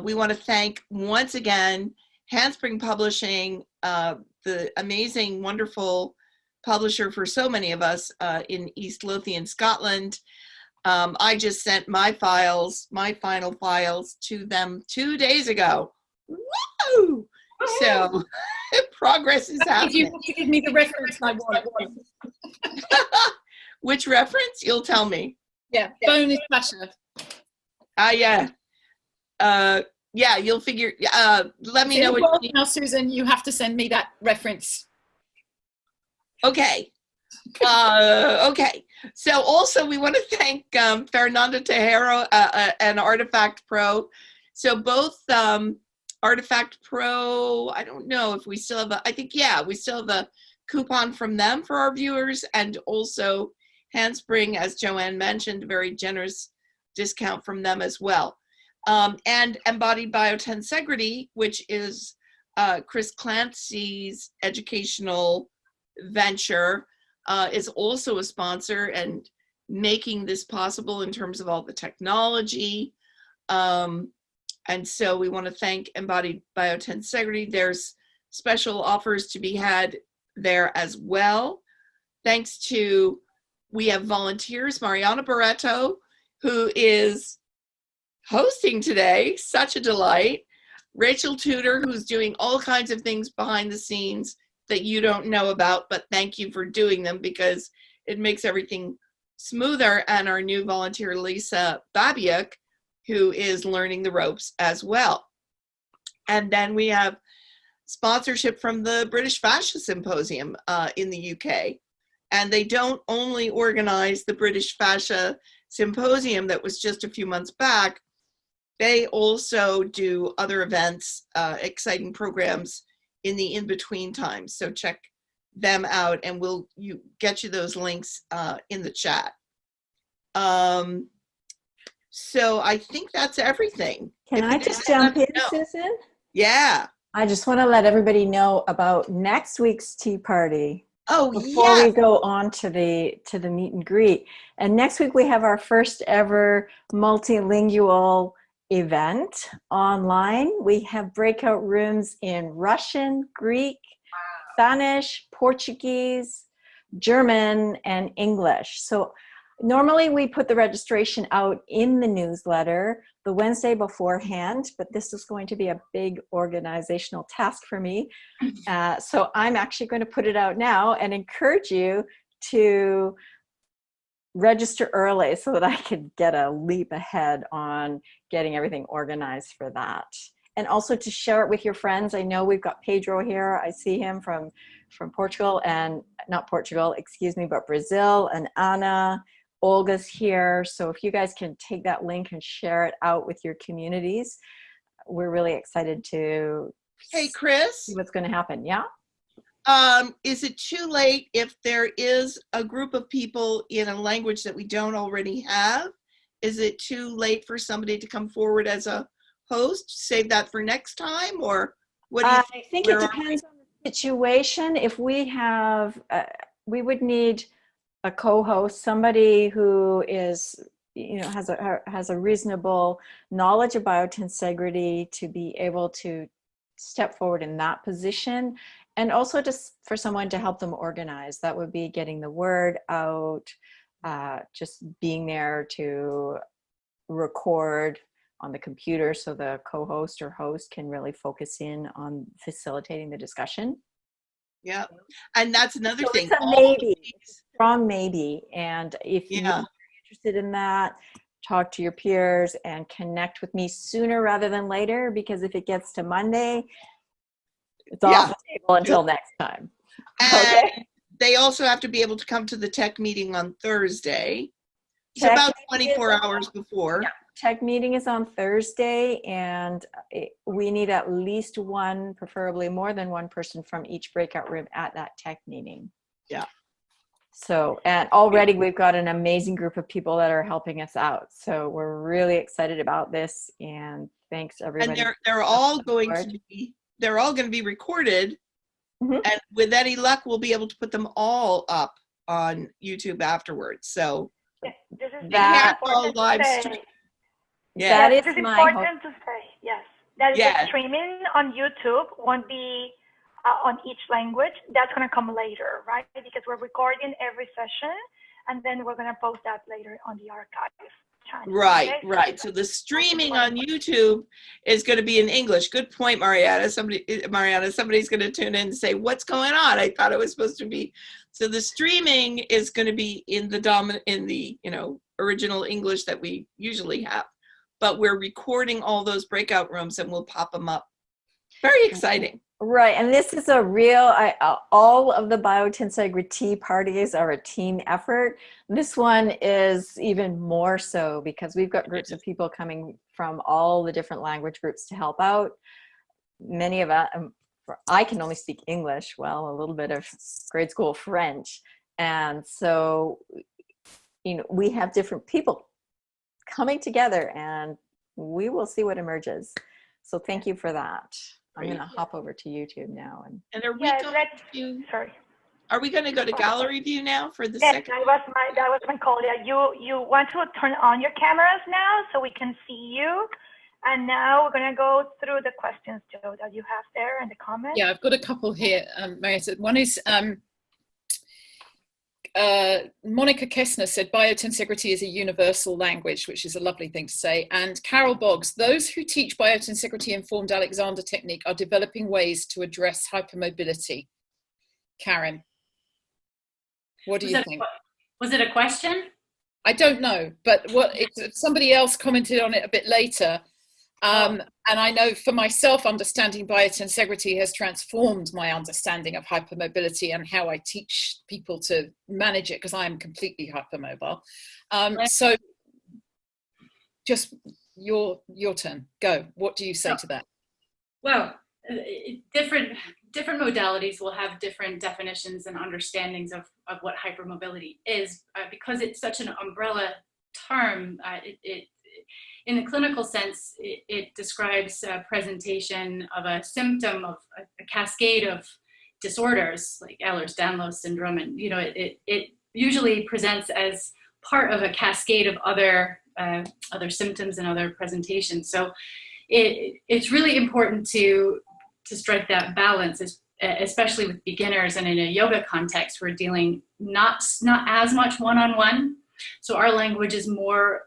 We want to thank once again Handspring Publishing, the amazing, wonderful publisher for so many of us in East Lothian, Scotland. I just sent my final files to them 2 days ago. Woo! So progress is happening. If you give me the reference I want. Which reference? You'll tell me. Yeah, bonus Pasha. Yeah. Yeah, you'll figure, let me know what you need. Now, Susan, you have to send me that reference. Okay. Okay. So also we want to thank Fernando Tejero and Artifact Pro. So both Artifact Pro, I don't know if we still have we still have a coupon from them for our viewers, and also Handspring, as Joanne mentioned, a very generous discount from them as well. And Embodied Biotensegrity, which is Chris Clancy's educational venture, is also a sponsor and making this possible in terms of all the technology. And so we want to thank Embodied Biotensegrity. There's special offers to be had there as well. Thanks to, we have volunteers, Mariana Barreto, who is hosting today, such a delight. Rachel Tudor, who's doing all kinds of things behind the scenes that you don't know about, but thank you for doing them because it makes everything smoother, and our new volunteer, Lisa Babiuk, who is learning the ropes as well. And then we have sponsorship from the British Fascia Symposium in the UK. And they don't only organize the British Fascia Symposium that was just a few months back, they also do other events, exciting programs in the in-between times. So check them out, and we'll get you those links in the chat. So I think that's everything. Can I just jump in, Susan? Yeah. I just want to let everybody know about next week's tea party. Oh, before we go on to the meet and greet. And next week we have our first ever multilingual event online. We have breakout rooms in Russian, Greek, Spanish, Portuguese, German, and English. So normally we put the registration out in the newsletter the Wednesday beforehand, but this is going to be a big organizational task for me. So I'm actually going to put it out now and encourage you to register early so that I could get a leap ahead on getting everything organized for that. And also to share it with your friends. I know we've got Pedro here. I see him from Portugal, and not Portugal, excuse me, but Brazil, and Anna. Olga's here. So if you guys can take that link and share it out with your communities, we're really excited to Hey, Chris, see what's going to happen. Yeah. Is it too late if there is a group of people in a language that we don't already have? Is it too late for somebody to come forward as a host? Save that for next time, or what do you think? I think it depends on the situation. If we have, we would need a co-host, somebody who is, you know, has a reasonable knowledge of biotensegrity to be able to step forward in that position, and also just for someone to help them organize. That would be getting the word out, just being there to record on the computer so the co-host or host can really focus in on facilitating the discussion. Yeah, and that's another So thing. it's a maybe, strong maybe. And if you're interested in that, talk to your peers and connect with me sooner rather than later, because if it gets to Monday, it's off the table until next time. And they also have to be able to come to the tech meeting on Thursday. So about 24 hours before. Yeah. Tech meeting is on Thursday, and we need at least one, preferably more than one person from each breakout room at that tech meeting. Yeah. So, and already we've got an amazing group of people that are helping us out. So we're really excited about this, and thanks everybody. And they're all going to be recorded, and with any luck, we'll be able to put them all up on YouTube afterwards. So this is that all live stream. Yeah, that is important to say. Yes, that is the streaming on YouTube won't be on each language. That's going to come later, right? Because we're recording every session, and then we're going to post that later on the archive channel. Right, okay? right. So the streaming on YouTube is going to be in English. Good point, Mariana. Somebody's going to tune in and say, "What's going on? I thought it was supposed to be." So the streaming is going to be in the original English that we usually have, but we're recording all those breakout rooms and we'll pop them up. Very exciting. Right, and this is a real, all of the Biotensegrity parties are a team effort. This one is even more so because we've got groups of people coming from all the different language groups to help out. Many of us, I can only speak English, well, a little bit of grade school French. And so, we have different people coming together, and we will see what emerges. So thank you for that. I'm going to hop over to YouTube now. And are we Are we going to go to gallery view now for the second? That was my call. Yeah, you want to turn on your cameras now so we can see you. And now we're going to go through the questions, Joe, that you have there and the comments. Yeah, I've got a couple here, Marietta. One is, Monica Kessner said biotensegrity is a universal language, which is a lovely thing to say. And Carol Boggs, those who teach biotensegrity informed Alexander technique are developing ways to address hypermobility. Karen, what do you think? Was it a question? I don't know, but somebody else commented on it a bit later. And I know for myself, understanding biotensegrity has transformed my understanding of hypermobility and how I teach people to manage it, because I am completely hypermobile. So just your turn, go. What do you say to that? Well, different modalities will have different definitions and understandings of what hypermobility is, because it's such an umbrella term. In the clinical sense, it describes a presentation of a symptom of a cascade of disorders like Ehlers-Danlos syndrome, and it usually presents as part of a cascade of other symptoms and other presentations. So it's really important to strike that balance, especially with beginners, and in a yoga context, we're dealing not as much one-on-one. So our language is more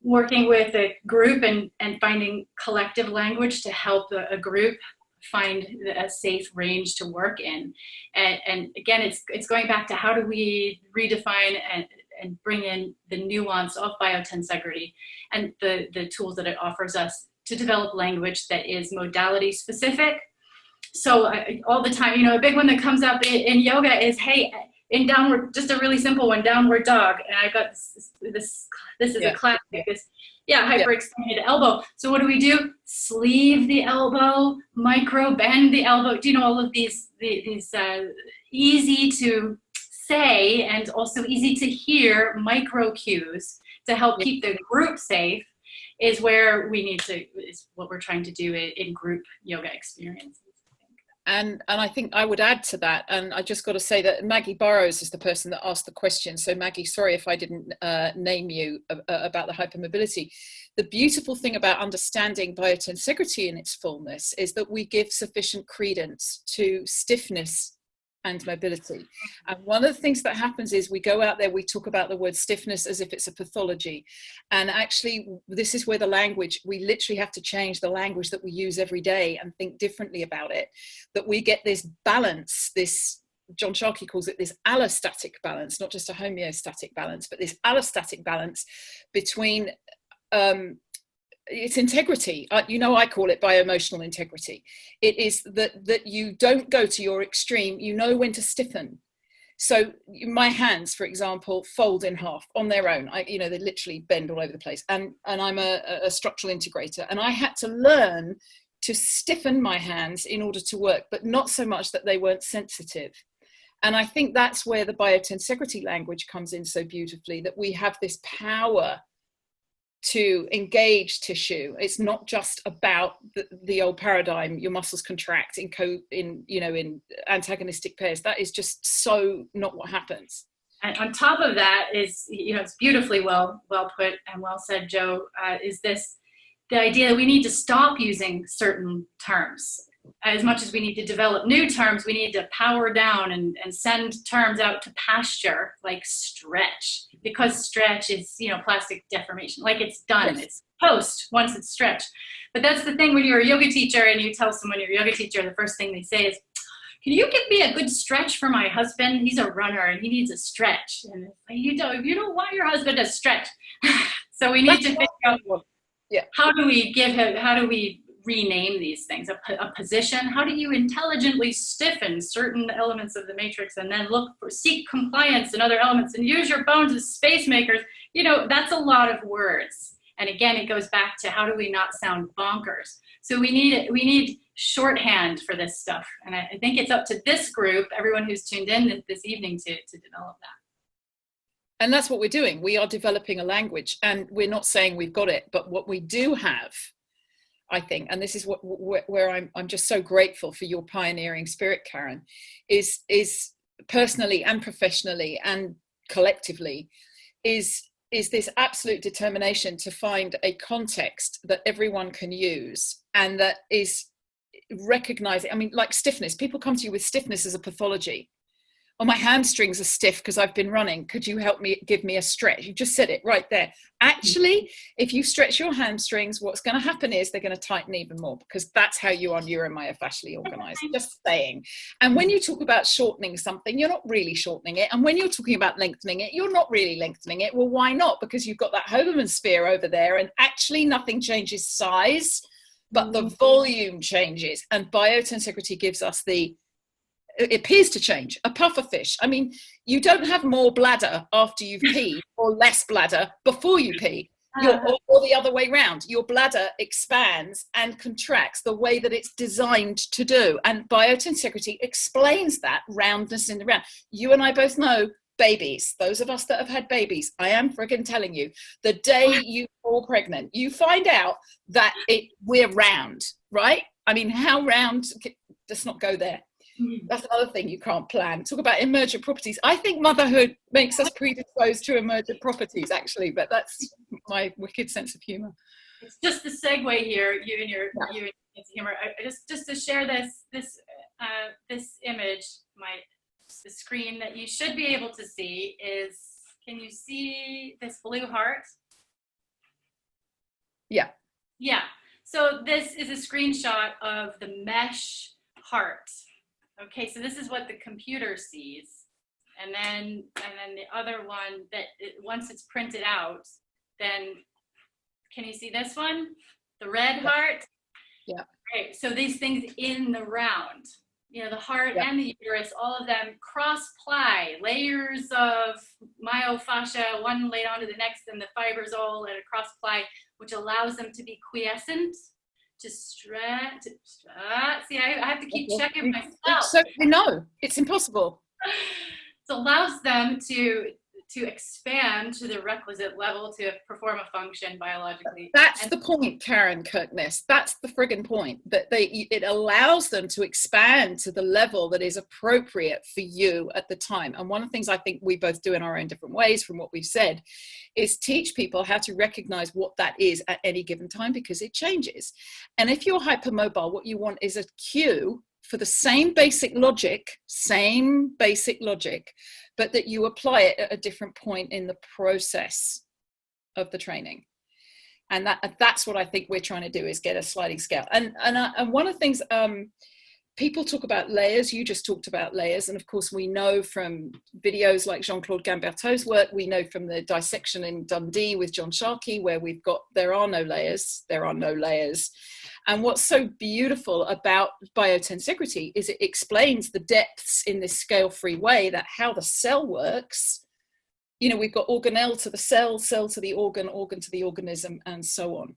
working with a group and finding collective language to help a group find a safe range to work in. And again, it's going back to how do we redefine and bring in the nuance of biotensegrity and the tools that it offers us to develop language that is modality specific. So all the time, a big one that comes up in yoga is, hey, in downward, just a really simple one, downward dog. And I got this is a classic, hyperextended elbow. So what do? Sleeve the elbow, micro bend the elbow. Do you know all of these easy to say and also easy to hear micro cues to help keep the group safe is where is what we're trying to do in group yoga experiences. And I think I would add to that, and I just got to say that Maggie Burrows is the person that asked the question. So Maggie, sorry if I didn't name you about the hypermobility. The beautiful thing about understanding biotensegrity in its fullness is that we give sufficient credence to stiffness and mobility. And one of the things that happens is we go out there, we talk about the word stiffness as if it's a pathology. And actually, this is where the language, we literally have to change the language that we use every day and think differently about it, that we get this balance, this, John Sharkey calls it this allostatic balance, not just a homeostatic balance, but this allostatic balance between its integrity. I call it bioemotional integrity. It is that you don't go to your extreme, you know when to stiffen. So my hands, for example, fold in half on their own. They literally bend all over the place. And I'm a structural integrator, and I had to learn to stiffen my hands in order to work, but not so much that they weren't sensitive. And I think that's where the biotensegrity language comes in so beautifully, that we have this power to engage tissue. It's not just about the old paradigm, your muscles contract in antagonistic pairs. That is just so not what happens. And on top of that is, it's beautifully well put and well said, Joe, is this the idea that we need to stop using certain terms. As much as we need to develop new terms, we need to power down and send terms out to pasture, like stretch, because stretch is, plastic deformation, like it's done, it's post once it's stretched. But that's the thing when you're a yoga teacher and you tell someone you're a yoga teacher, the first thing they say is, can you give me a good stretch for my husband? He's a runner and he needs a stretch. And you don't want your husband to stretch. So we need to figure out, how do we rename these things? A position, how do you intelligently stiffen certain elements of the matrix and then seek compliance in other elements and use your bones as space makers? That's a lot of words. And again, it goes back to how do we not sound bonkers? So we need shorthand for this stuff. And I think it's up to this group, everyone who's tuned in this evening, to develop that. And that's what we're doing. We are developing a language, and we're not saying we've got it, but what we do have, I think, and this is where I'm just so grateful for your pioneering spirit, Karen, is personally and professionally and collectively, is this absolute determination to find a context that everyone can use and that is recognizing. I mean, like stiffness, people come to you with stiffness as a pathology. oh, my hamstrings are stiff because I've been running. Could you help me, give me a stretch? You just said it right there. Actually, if you stretch your hamstrings, what's going to happen is they're going to tighten even more, because that's how you are neuromyofascially organized. Just saying. And when you talk about shortening something, you're not really shortening it. And when you're talking about lengthening it, you're not really lengthening it. Well, why not? Because you've got that Hoberman sphere over there, and actually nothing changes size, but the volume changes. And biotensegrity gives us it appears to change. A pufferfish. I mean, you don't have more bladder after you've peed or less bladder before you pee. Or the other way around. Your bladder expands and contracts the way that it's designed to do. And biotensegrity explains that roundness in the round. You and I both know babies, those of us that have had babies, I am friggin' telling you, the day you fall pregnant, you find out that we're round, right? I mean, how round? Let's not go there. That's another thing you can't plan. Talk about emergent properties. I think motherhood makes us predisposed to emergent properties, actually, but that's my wicked sense of humor. It's just a segue here, you and your sense of humor. Just to share this image, the screen that you should be able to see is, can you see this blue heart? Yeah. Yeah. So this is a screenshot of the mesh heart. Okay, so this is what the computer sees, and then the other one that once it's printed out, then can you see this one, the red heart? Yeah. Right. So these things in the round, you know, the heart and the uterus, all of them cross-ply, layers of myofascia, one laid onto the next, and the fibers all at a cross-ply, which allows them to be quiescent. To stretch, see, I have to keep checking myself. So no, it's impossible. So allows them to expand to the requisite level to perform a function biologically. That's the point, Karen Kirkness. That's the friggin' point, that it allows them to expand to the level that is appropriate for you at the time. And one of the things I think we both do in our own different ways from what we've said is teach people how to recognize what that is at any given time, because it changes. And if you're hypermobile, what you want is a cue for the same basic logic, but that you apply it at a different point in the process of the training. And that's what I think we're trying to do, is get a sliding scale. And one of the things, people talk about layers. You just talked about layers. And of course, we know from videos like Jean-Claude Gamberto's work, we know from the dissection in Dundee with John Sharkey, where we've got, there are no layers. And what's so beautiful about biotensegrity is it explains the depths in this scale-free way, that how the cell works. You know, we've got organelle to the cell, cell to the organ, organ to the organism, and so on.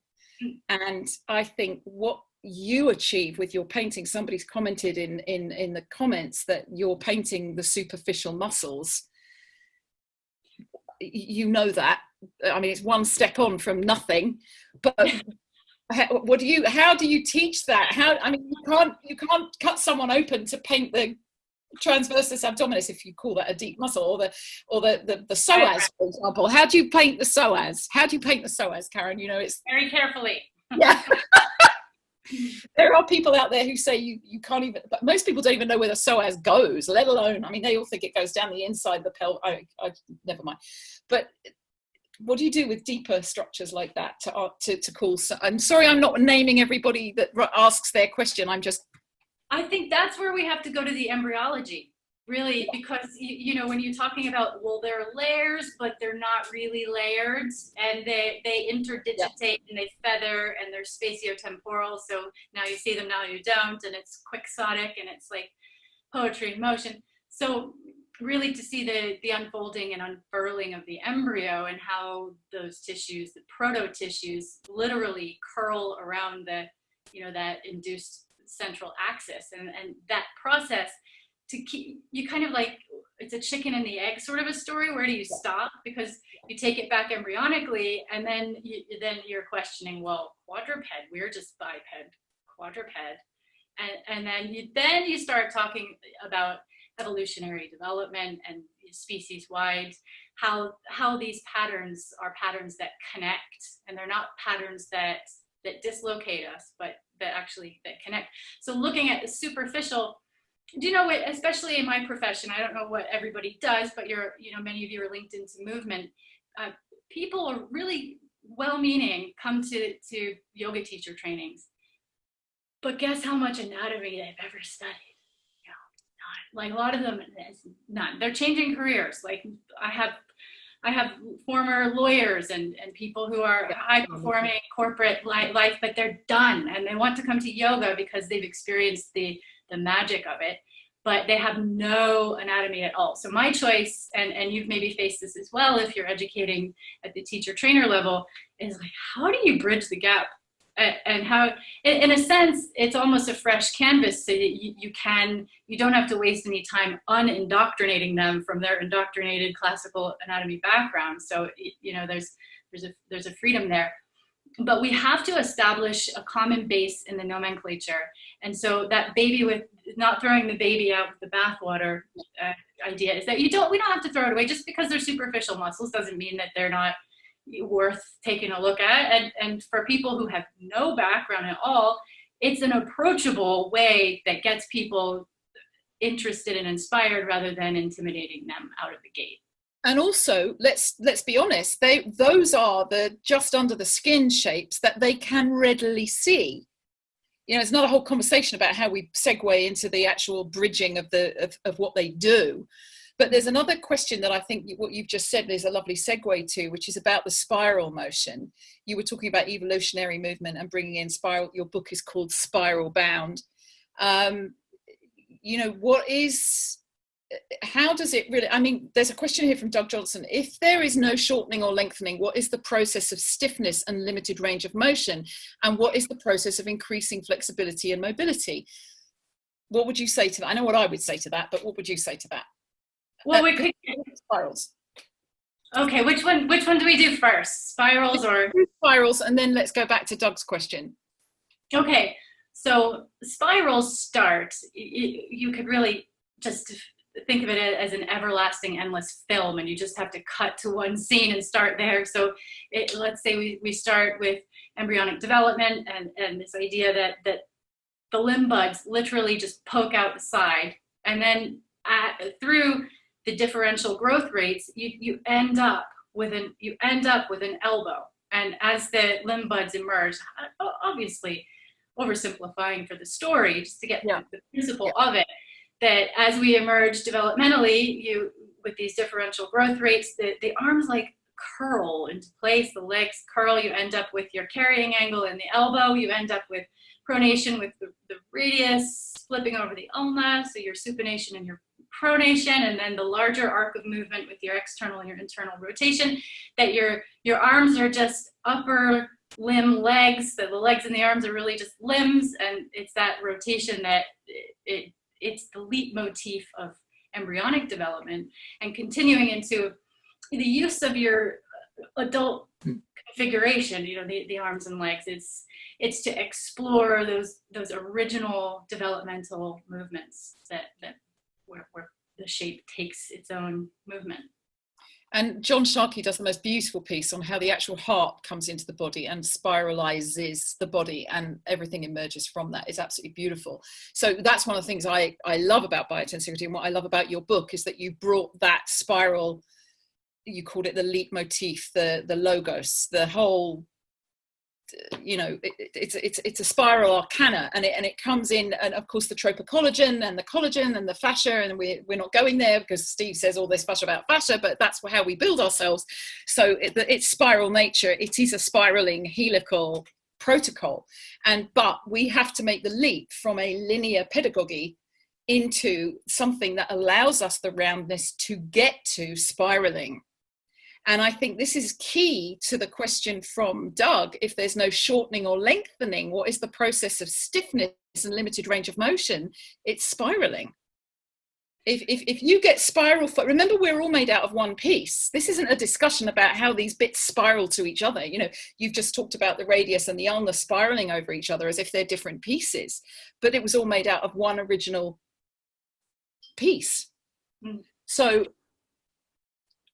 And I think what you achieve with your painting, somebody's commented in the comments that you're painting the superficial muscles. You know that. I mean, it's one step on from nothing, but how do you teach that? I mean, you can't cut someone open to paint the transversus abdominis, if you call that a deep muscle, or the psoas, for example. How do you paint the psoas? Karen? You know, it's very carefully. Yeah. There are people out there who say you can't even, but most people don't even know where the psoas goes, let alone, I mean, they all think it goes down the inside of the pelvis. I never mind. But what do you do with deeper structures like that to call? I'm sorry, I'm not naming everybody that asks their question. I think that's where we have to go to the embryology, really, because you know, when you're talking about, well, there are layers, but they're not really layered, and they interdigitate and they feather, and they're spatiotemporal. So now you see them, now you don't, and it's quixotic, and it's like poetry in motion. So really, to see the unfolding and unfurling of the embryo, and how those tissues, the proto-tissues, literally curl around the, you know, that induced central axis, and that process to keep you kind of like, it's a chicken and the egg sort of a story. Where do you stop? Because you take it back embryonically, and then you're questioning, well, quadruped, we're just biped, quadruped, and then you start talking about evolutionary development and species-wide, how these patterns are patterns that connect, and they're not patterns that dislocate us, but that connect. So looking at the superficial do you know what, especially in my profession, I don't know what everybody does, but many of you are linked into movement. People are really well-meaning come to yoga teacher trainings, but guess how much anatomy they've ever studied? Like a lot of them, none. They're changing careers. Like I have former lawyers and people who are high-performing corporate life, but they're done and they want to come to yoga because they've experienced the magic of it, but they have no anatomy at all. So my choice, and you've maybe faced this as well if you're educating at the teacher trainer level, is like, how do you bridge the gap? And how, in a sense, it's almost a fresh canvas so that you don't have to waste any time unindoctrinating them from their indoctrinated classical anatomy background. So, there's a freedom there. But we have to establish a common base in the nomenclature. And so that baby with not throwing the baby out with the bathwater idea is that we don't have to throw it away. Just because they're superficial muscles doesn't mean that they're not worth taking a look at. And for people who have no background at all, it's an approachable way that gets people interested and inspired rather than intimidating them out of the gate. And also, let's be honest, those are the just under the skin shapes that they can readily see. It's not a whole conversation about how we segue into the actual bridging of what they do. But there's another question that I think what you've just said is a lovely segue to, which is about the spiral motion. You were talking about evolutionary movement and bringing in spiral. Your book is called Spiral Bound. How does it really, there's a question here from Doug Johnson. If there is no shortening or lengthening, what is the process of stiffness and limited range of motion? And what is the process of increasing flexibility and mobility? What would you say to that? I know what I would say to that, but what would you say to that? Well, we could spirals. Okay, which one do we do first? Spirals or spirals, and then let's go back to Doug's question. Okay, so spirals start. You could really just think of it as an everlasting, endless film, and you just have to cut to one scene and start there. So let's say we start with embryonic development and this idea that the limb buds literally just poke out the side, and then through the differential growth rates, you end up with an elbow. And as the limb buds emerge, obviously oversimplifying for the story, just to get the principle of it, that as we emerge developmentally, with these differential growth rates, the arms like curl into place, the legs curl, you end up with your carrying angle in the elbow, you end up with pronation with the radius flipping over the ulna, so your supination and your pronation, and then the larger arc of movement with your external and your internal rotation, that your arms are just upper limb legs, that the legs and the arms are really just limbs, and it's that rotation that it's the leitmotif of embryonic development. And continuing into the use of your adult configuration, the arms and legs, it's to explore those original developmental movements that where the shape takes its own movement. And John Sharkey does the most beautiful piece on how the actual heart comes into the body and spiralizes the body, and everything emerges from that. It's absolutely beautiful. So that's one of the things I love about Biotensegrity, and what I love about your book is that you brought that spiral, you called it the leitmotif, the logos, the whole, it's a spiral arcana, and it comes in, and of course the tropocollagen and the collagen and the fascia, and we're not going there because Steve says all this fascia about fascia, but that's how we build ourselves. So it's spiral nature. It is a spiraling helical protocol, but we have to make the leap from a linear pedagogy into something that allows us the roundness to get to spiraling. And I think this is key to the question from Doug. If there's no shortening or lengthening, what is the process of stiffness and limited range of motion? It's spiraling. If you get spiral, remember we're all made out of one piece. This isn't a discussion about how these bits spiral to each other. You've just talked about the radius and the ulna spiraling over each other as if they're different pieces, but it was all made out of one original piece. So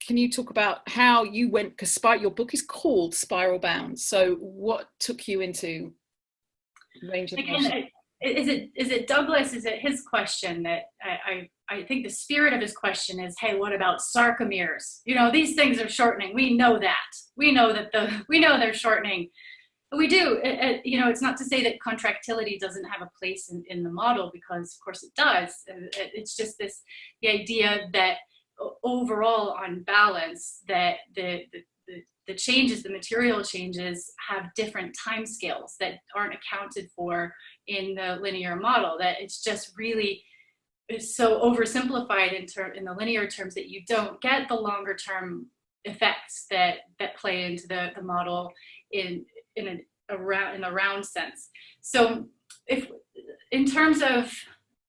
can you talk about how you went, because your book is called Spiral Bound. So what took you into range of motion? is it Douglas? Is it his question that I think the spirit of his question is, hey, what about sarcomeres? You know, these things are shortening. We know that. We know they're shortening. But we do. You know, it's not to say that contractility doesn't have a place in the model, because of course it does. It's just the idea that overall on balance, that the changes, the material changes, have different time scales that aren't accounted for in the linear model, that it's just really so oversimplified in the linear terms that you don't get the longer term effects that play into the model in the round sense. So if in terms of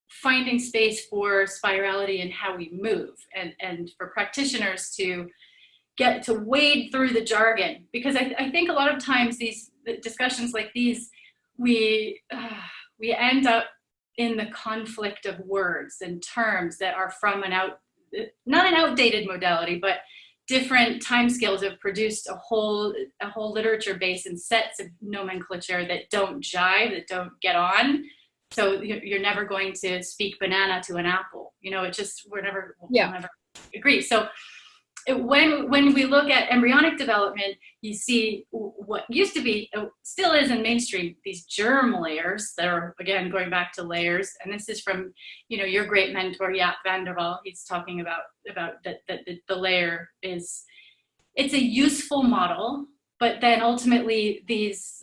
finding space for spirality and how we move, and for practitioners to get to wade through the jargon, because I think a lot of times these discussions like these, we end up in the conflict of words and terms that are from not an outdated modality, but different timescales have produced a whole literature base and sets of nomenclature that don't jive, that don't get on. So you're never going to speak banana to an apple. You know, we'll never agree. So when we look at embryonic development, you see what used to be, still is in mainstream, these germ layers that are, again, going back to layers. And this is from, you know, your great mentor, Jaap van der Wal. He's talking about that the layer it's a useful model, but then ultimately these,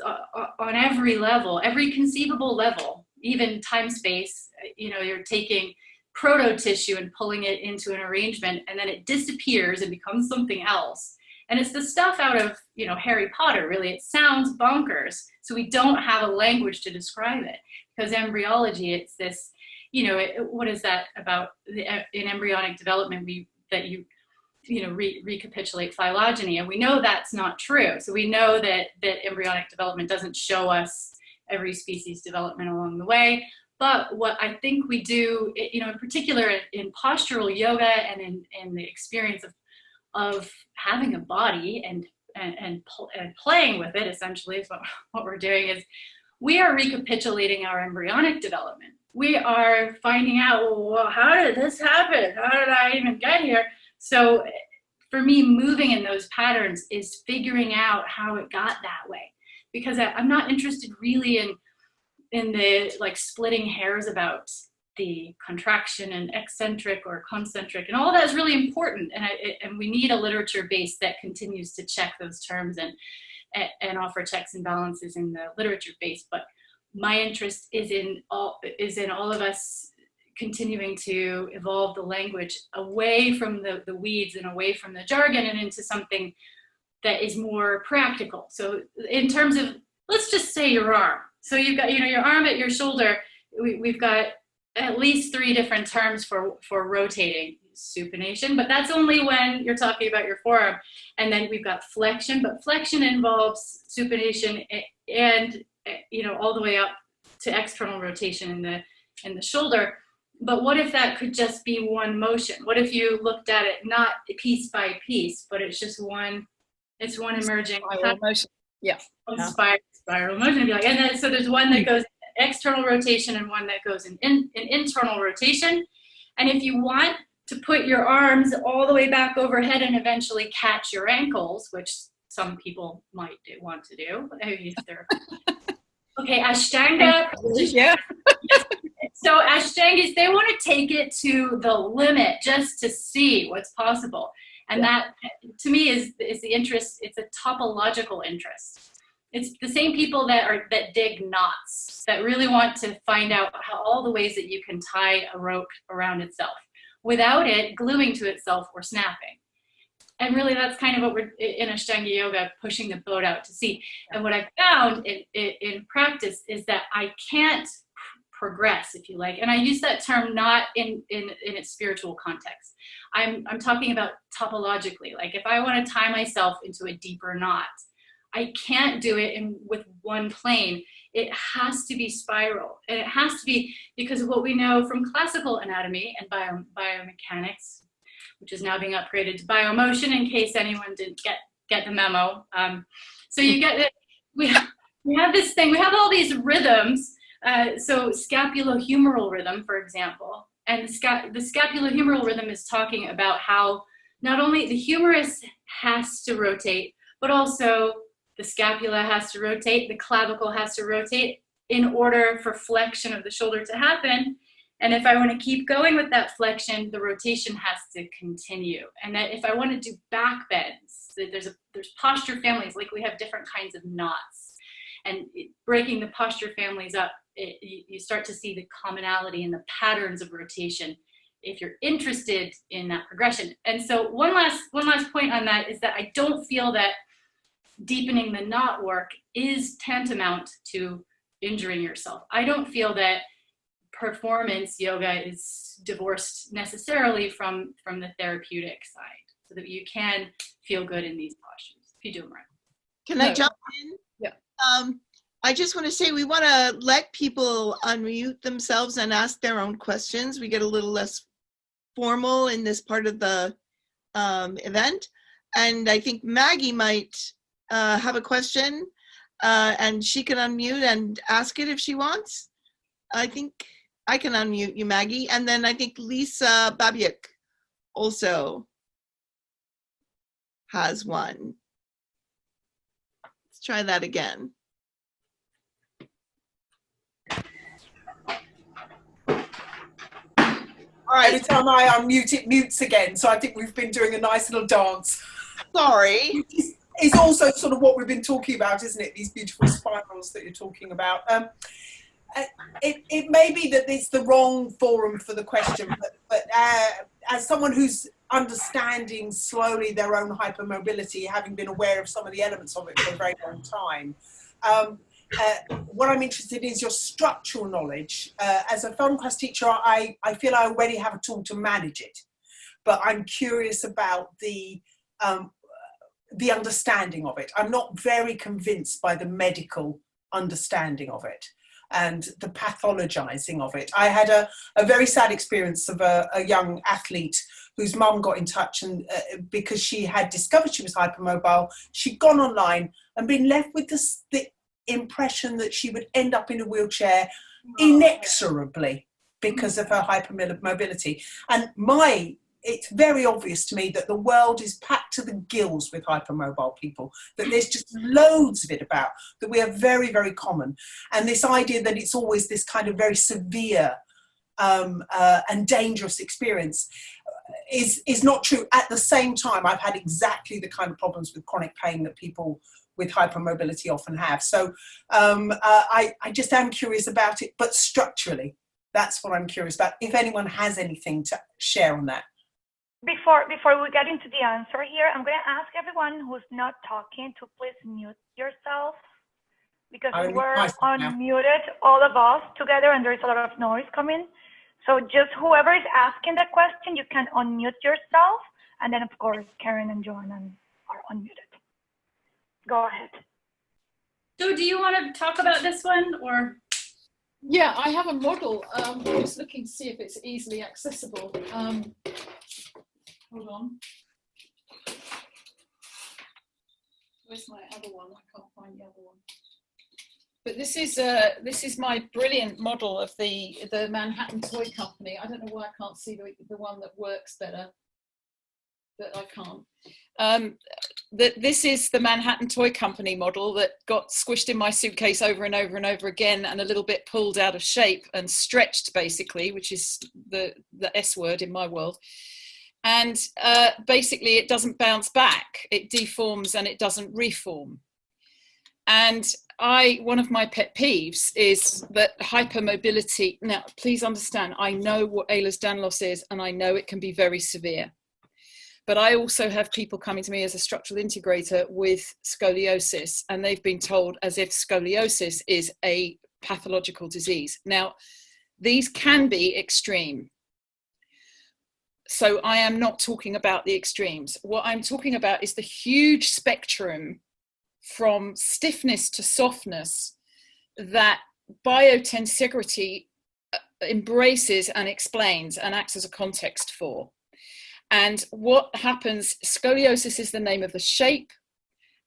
on every level, every conceivable level, even time space, you know, you're taking proto tissue and pulling it into an arrangement, and then it disappears and becomes something else. And it's the stuff out of, you know, Harry Potter, really. It sounds bonkers, so we don't have a language to describe it, because embryology, it's this, you know, what is that about in embryonic development, that you recapitulate phylogeny, and we know that's not true. So we know that embryonic development doesn't show us every species development along the way. But what I think we do, you know, in particular in postural yoga and in the experience of having a body and playing with it, essentially, is what we're doing, is we are recapitulating our embryonic development. We are finding out, well, how did this happen? How did I even get here? So for me, moving in those patterns is figuring out how it got that way, because I'm not interested really in the like splitting hairs about the contraction and eccentric or concentric, and all that is really important. And we need a literature base that continues to check those terms and offer checks and balances in the literature base. But my interest is in all of us continuing to evolve the language away from the weeds and away from the jargon and into something that is more practical. So in terms of, let's just say your arm. So you've got, you know, your arm at your shoulder. We've got at least 3 different terms for rotating. Supination, but that's only when you're talking about your forearm. And then we've got flexion, but flexion involves supination and, you know, all the way up to external rotation in the shoulder. But what if that could just be one motion? What if you looked at it not piece by piece, but it's just one emerging motion. Yeah. Spiral motion. Be like, and then so there's one that goes external rotation and one that goes in internal rotation. And if you want to put your arms all the way back overhead and eventually catch your ankles, which some people might want to do, if they're okay, Ashtanga. Yeah. So Ashtangas, they want to take it to the limit just to see what's possible. And that, to me, is the interest. It's a topological interest. It's the same people that dig knots, that really want to find out all the ways that you can tie a rope around itself without it gluing to itself or snapping. And really, that's kind of what we're in Ashtanga yoga, pushing the boat out to sea. And what I found in practice is that I can't progress, if you like. And I use that term not in its spiritual context. I'm talking about topologically. Like if I want to tie myself into a deeper knot, I can't do it with one plane. It has to be spiral. And it has to be because of what we know from classical anatomy and biomechanics, which is now being upgraded to biomotion in case anyone didn't get the memo. So you get it. We have this thing. We have all these rhythms, So Scapula Humeral rhythm, for example, and the Scapula Humeral rhythm is talking about how not only the humerus has to rotate, but also the scapula has to rotate, the clavicle has to rotate in order for flexion of the shoulder to happen. And if I want to keep going with that flexion, the rotation has to continue. And that if I want to do back bends, there's posture families, like we have different kinds of knots. And breaking the posture families up, you start to see the commonality and the patterns of rotation if you're interested in that progression. And so one last point on that is that I don't feel that deepening the knot work is tantamount to injuring yourself. I don't feel that performance yoga is divorced necessarily from the therapeutic side, so that you can feel good in these postures if you do them right. Can I jump in? Yeah. I just want to say we want to let people unmute themselves and ask their own questions. We get a little less formal in this part of the event. And I think Maggie might have a question and she can unmute and ask it if she wants. I think I can unmute you, Maggie. And then I think Lisa Babiak also has one. Let's try that again. All right. Every time I unmute, it mutes again. So I think we've been doing a nice little dance. Sorry. It's also sort of what we've been talking about, isn't it? These beautiful spirals that you're talking about. It may be that it's the wrong forum for the question, but as someone who's understanding slowly their own hypermobility, having been aware of some of the elements of it for a very long time, what I'm interested in is your structural knowledge. As a film class teacher, I feel I already have a tool to manage it, but I'm curious about the understanding of it. I'm not very convinced by the medical understanding of it and the pathologizing of it. I had a very sad experience of a young athlete whose mum got in touch, and because she had discovered she was hypermobile, she'd gone online and been left with the impression that she would end up in a wheelchair inexorably because of her hypermobility. And it's very obvious to me that the world is packed to the gills with hypermobile people, that there's just loads of it about, that we are very, very common. And this idea that it's always this kind of very severe and dangerous experience is not true. At the same time, I've had exactly the kind of problems with chronic pain that people with hypermobility often have. So I just am curious about it, but structurally, that's what I'm curious about. If anyone has anything to share on that. Before we get into the answer here, I'm going to ask everyone who's not talking to please mute yourself, because we were unmuted, all of us together, and there's a lot of noise coming. So just whoever is asking the question, you can unmute yourself, and then of course Karen and Joanne are unmuted. Go ahead. So do you want to talk about this one, or? Yeah, I have a model. I'm just looking to see if it's easily accessible. Hold on. Where's my other one? I can't find the other one. But this is my brilliant model of the Manhattan Toy Company. I don't know why I can't see the one that works better, but I can't. This is the Manhattan Toy Company model that got squished in my suitcase over and over and over again, and a little bit pulled out of shape and stretched, basically, which is the S word in my world. And basically it doesn't bounce back, it deforms and it doesn't reform. And one of my pet peeves is that hypermobility, now please understand, I know what Ehlers-Danlos is, and I know it can be very severe. But I also have people coming to me as a structural integrator with scoliosis, and they've been told as if scoliosis is a pathological disease. Now, these can be extreme. So I am not talking about the extremes. What I'm talking about is the huge spectrum from stiffness to softness that biotensegrity embraces and explains and acts as a context for. And what happens, scoliosis is the name of the shape,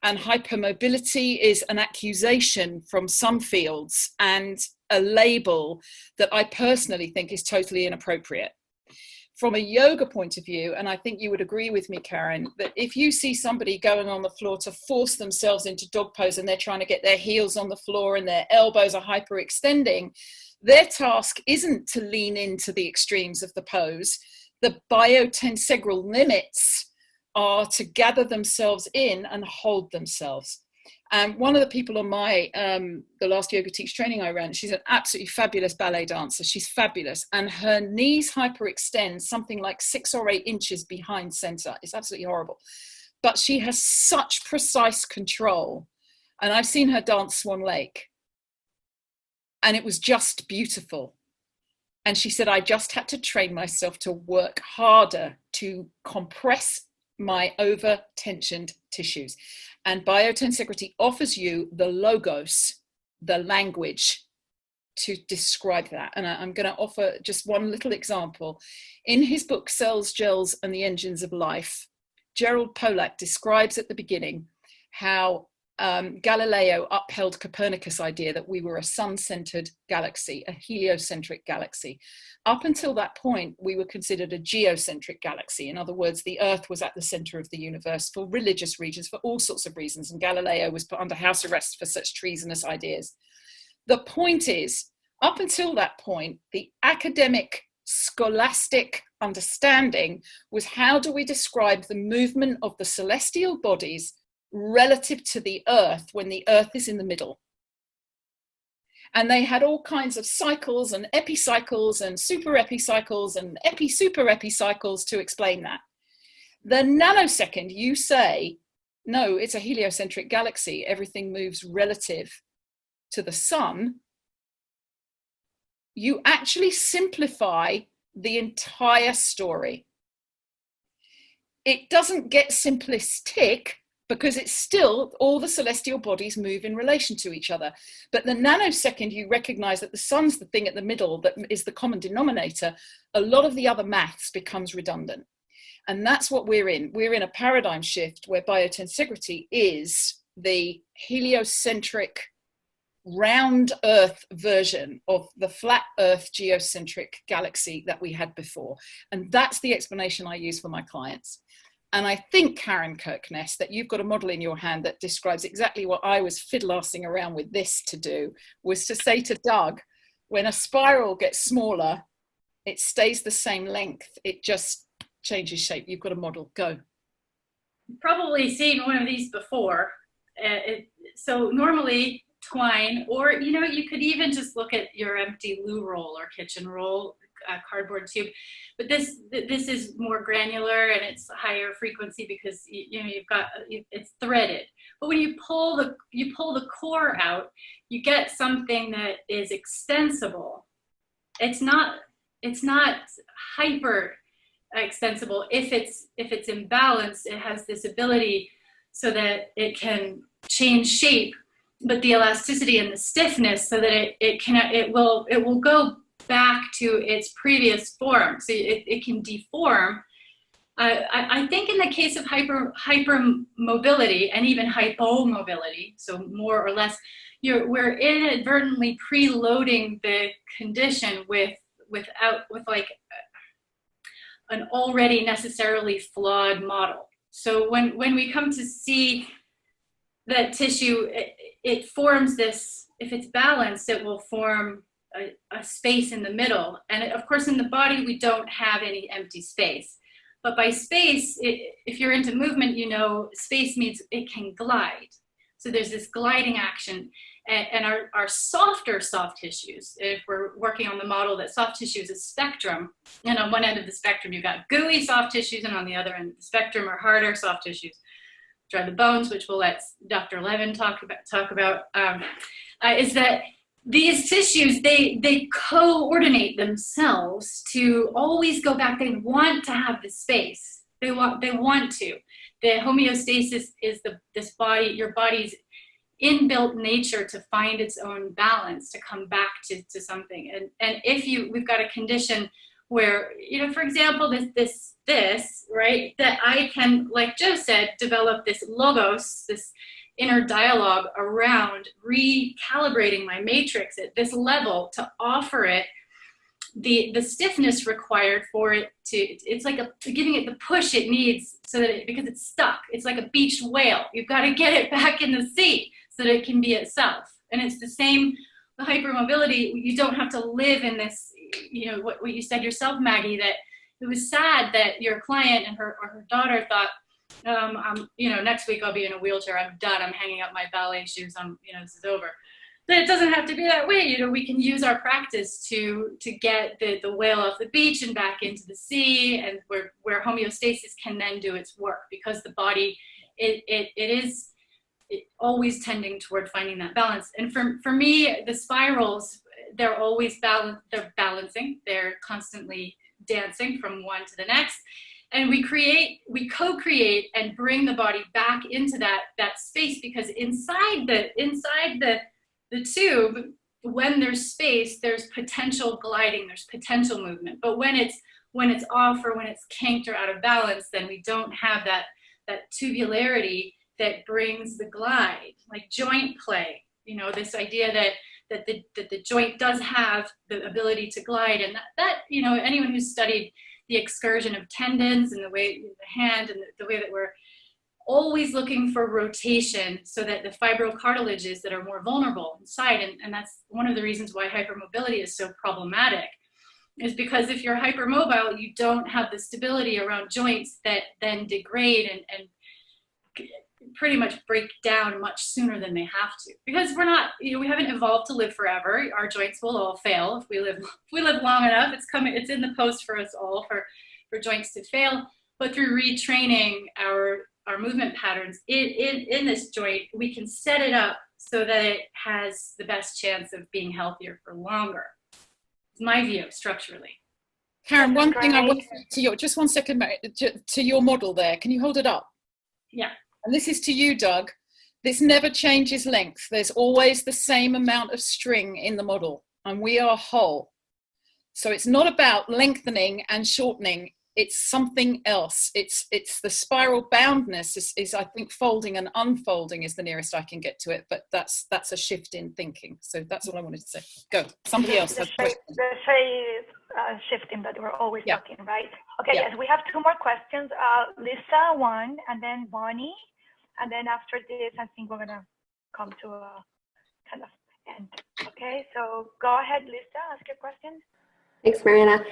And hypermobility is an accusation from some fields and a label that I personally think is totally inappropriate. From a yoga point of view, and I think you would agree with me, Karen, that if you see somebody going on the floor to force themselves into dog pose and they're trying to get their heels on the floor and their elbows are hyperextending, their task isn't to lean into the extremes of the pose. The biotensegral limits are to gather themselves in and hold themselves. And one of the people on my, the last Yoga Teach training I ran, she's an absolutely fabulous ballet dancer. She's fabulous. And her knees hyperextend something like 6 or 8 inches behind center. It's absolutely horrible. But she has such precise control. And I've seen her dance Swan Lake. And it was just beautiful. And she said, I just had to train myself to work harder to compress my over-tensioned tissues. And Biotensegrity offers you the logos, the language to describe that. And I'm going to offer just one little example. In his book, Cells, Gels, and the Engines of Life, Gerald Pollack describes at the beginning how Galileo upheld Copernicus' idea that we were a sun-centered galaxy, a heliocentric galaxy. Up until that point, we were considered a geocentric galaxy. In other words, the Earth was at the center of the universe for religious reasons, for all sorts of reasons, and Galileo was put under house arrest for such treasonous ideas. The point is, up until that point, the academic, scholastic understanding was how do we describe the movement of the celestial bodies relative to the Earth when the Earth is in the middle. And they had all kinds of cycles and epicycles and super epicycles and super epicycles to explain that. The nanosecond you say, no, it's a heliocentric galaxy, everything moves relative to the sun, you actually simplify the entire story. It doesn't get simplistic because it's still all the celestial bodies move in relation to each other. But the nanosecond you recognize that the sun's the thing at the middle that is the common denominator, a lot of the other maths becomes redundant. And that's what we're in. We're in a paradigm shift where biotensegrity is the heliocentric round Earth version of the flat Earth geocentric galaxy that we had before. And that's the explanation I use for my clients. And I think, Karen Kirkness, that you've got a model in your hand that describes exactly what I was fiddle-arsing around with this to do, was to say to Doug, when a spiral gets smaller, it stays the same length. It just changes shape. You've got a model. Go. Probably seen one of these before. So normally twine, or, you know, you could even just look at your empty loo roll or kitchen roll, cardboard tube. But this is more granular and it's higher frequency because you've got it's threaded. But when you pull the core out, you get something that is extensible. It's not hyper extensible. If it's imbalanced, it has this ability so that it can change shape, but the elasticity and the stiffness so that it will go back to its previous form, so it can deform. I think in the case of hypermobility and even hypomobility, so more or less, we're inadvertently preloading the condition with like an already necessarily flawed model. So when we come to see that tissue, it forms this. If it's balanced, it will form a space in the middle. And of course, in the body, we don't have any empty space. But by space, if you're into movement, you know, space means it can glide. So there's this gliding action. And our softer soft tissues, if we're working on the model that soft tissue is a spectrum, and on one end of the spectrum, you've got gooey soft tissues, and on the other end of the spectrum are harder soft tissues, which are the bones, which we'll let Dr. Levin talk about, is that these tissues, they coordinate themselves to always go back. They want to have the space. They want to. The homeostasis is your body's inbuilt nature to find its own balance, to come back to something. And if we've got a condition where, for example, this, right, that I can, like Joe said, develop this logos, inner dialogue around recalibrating my matrix at this level to offer it the stiffness required for it to, it's like giving it the push it needs so that because it's stuck. It's like a beached whale. You've got to get it back in the sea so that it can be itself. And it's the same, the hypermobility, you don't have to live in this, you know, what you said yourself, Maggie, that it was sad that your client and her daughter thought, you know, next week I'll be in a wheelchair. I'm done. I'm hanging up my ballet shoes. You know, this is over. But it doesn't have to be that way. You know, we can use our practice to get the whale off the beach and back into the sea, and where homeostasis can then do its work, because the body, it is always tending toward finding that balance. And for me, the spirals, they're always they're balancing. They're constantly dancing from one to the next. And we co-create and bring the body back into that space, because inside the tube, when there's space, there's potential gliding, there's potential movement. But when it's off or when it's kinked or out of balance, then we don't have that tubularity that brings the glide, like joint play. You know, this idea that the joint does have the ability to glide, and that you know, anyone who's studied the excursion of tendons and the way the hand and the way that we're always looking for rotation so that the fibrocartilages that are more vulnerable inside, and that's one of the reasons why hypermobility is so problematic, is because if you're hypermobile, you don't have the stability around joints that then degrade and pretty much break down much sooner than they have to, because we're not, you know, we haven't evolved to live forever. Our joints will all fail if we live long enough. It's in the post for us all for joints to fail. But through retraining our movement patterns in this joint, we can set it up so that it has the best chance of being healthier for longer. It's my view structurally. Karen, one thing I want to just 1 second, to your model there. Can you hold it up? Yeah. And this is to you, Doug. This never changes length. There's always the same amount of string in the model, and we are whole. So it's not about lengthening and shortening. It's something else. It's the spiral boundness is I think folding and unfolding is the nearest I can get to it, but that's a shift in thinking. So that's all I wanted to say. Go. Somebody else has a question. The shape shifting that we're always talking, right? Okay, Yeah. yes, we have 2 more questions. Lisa, one, and then Bonnie. And then after this, I think we're gonna come to a kind of end. Okay, so go ahead, Lisa, ask your question. Thanks, Mariana.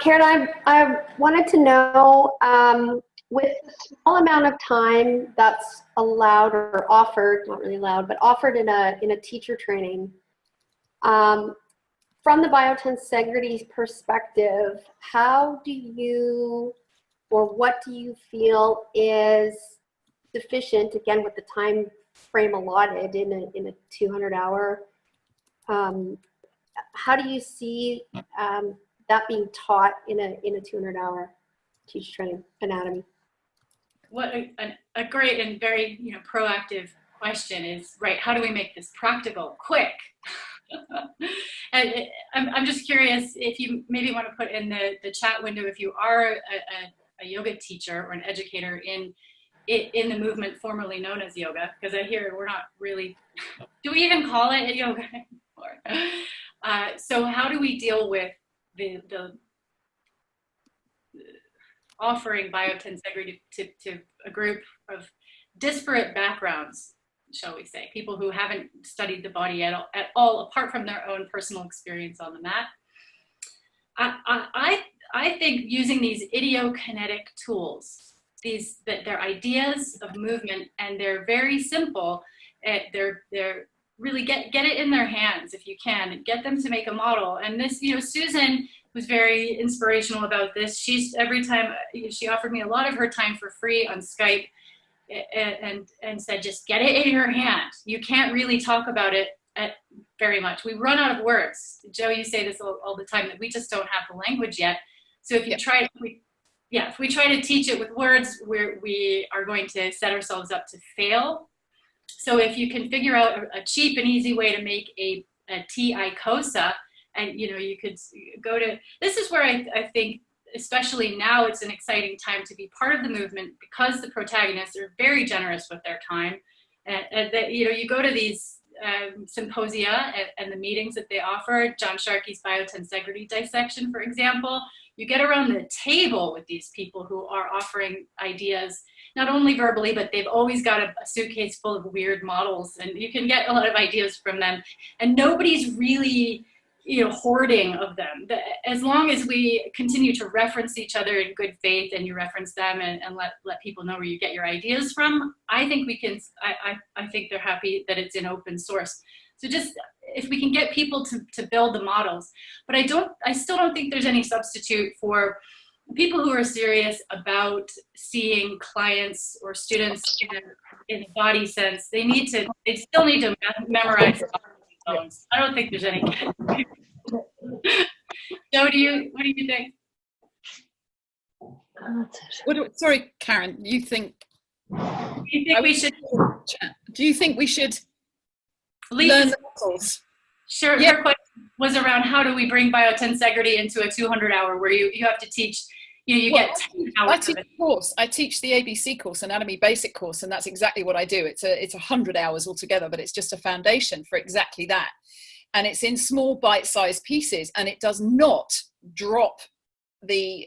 Karen, I wanted to know, with the small amount of time that's allowed or offered, not really allowed, but offered in a teacher training, from the Biotensegrity perspective, how do you, or what do you feel is sufficient, again, with the time frame allotted in a 200-hour, how do you see that being taught in a 200-hour teach train anatomy? What a great and very, you know, proactive question is, right, how do we make this practical, quick? And I'm just curious if you maybe want to put in the chat window if you are a yoga teacher or an educator in the movement formerly known as yoga, because I hear we're not really, do we even call it yoga anymore? So how do we deal with the offering Biotensegrity to a group of disparate backgrounds, shall we say, people who haven't studied the body at all apart from their own personal experience on the mat? I think using these idiokinetic tools, they're ideas of movement, and they're very simple. They're really get it in their hands if you can, and get them to make a model. And this, you know, Susan was very inspirational about this. She's every time she offered me a lot of her time for free on Skype, and said, just get it in your hand. You can't really talk about it very much. We run out of words. Joe, you say this all the time, that we just don't have the language yet. So if you try, if we try to teach it with words, we are going to set ourselves up to fail. So if you can figure out a cheap and easy way to make a T icosa, and you know, you could go to, this is where I think, especially now, it's an exciting time to be part of the movement, because the protagonists are very generous with their time. And that, you know, you go to these symposia and the meetings that they offer, John Sharkey's Biotensegrity dissection, for example, you get around the table with these people who are offering ideas, not only verbally, but they've always got a suitcase full of weird models, and you can get a lot of ideas from them. And nobody's really, you know, hoarding of them. As long as we continue to reference each other in good faith, and you reference them and let people know where you get your ideas from, I think we can, I think they're happy that it's in open source. So just, if we can get people to build the models. But I still don't think there's any substitute for people who are serious about seeing clients or students in a body sense. They still need to memorize bones. I don't think there's any. Joe, what do you think? Sorry, Karen, do you think we should learn the muscles? Sure. Yeah. Her question was around how do we bring biotensegrity into a 200-hour where you have to teach, you get 10 hours of it. I teach the ABC course, Anatomy Basic course, and that's exactly what I do. It's 100 hours altogether, but it's just a foundation for exactly that. And it's in small bite-sized pieces, and it does not drop the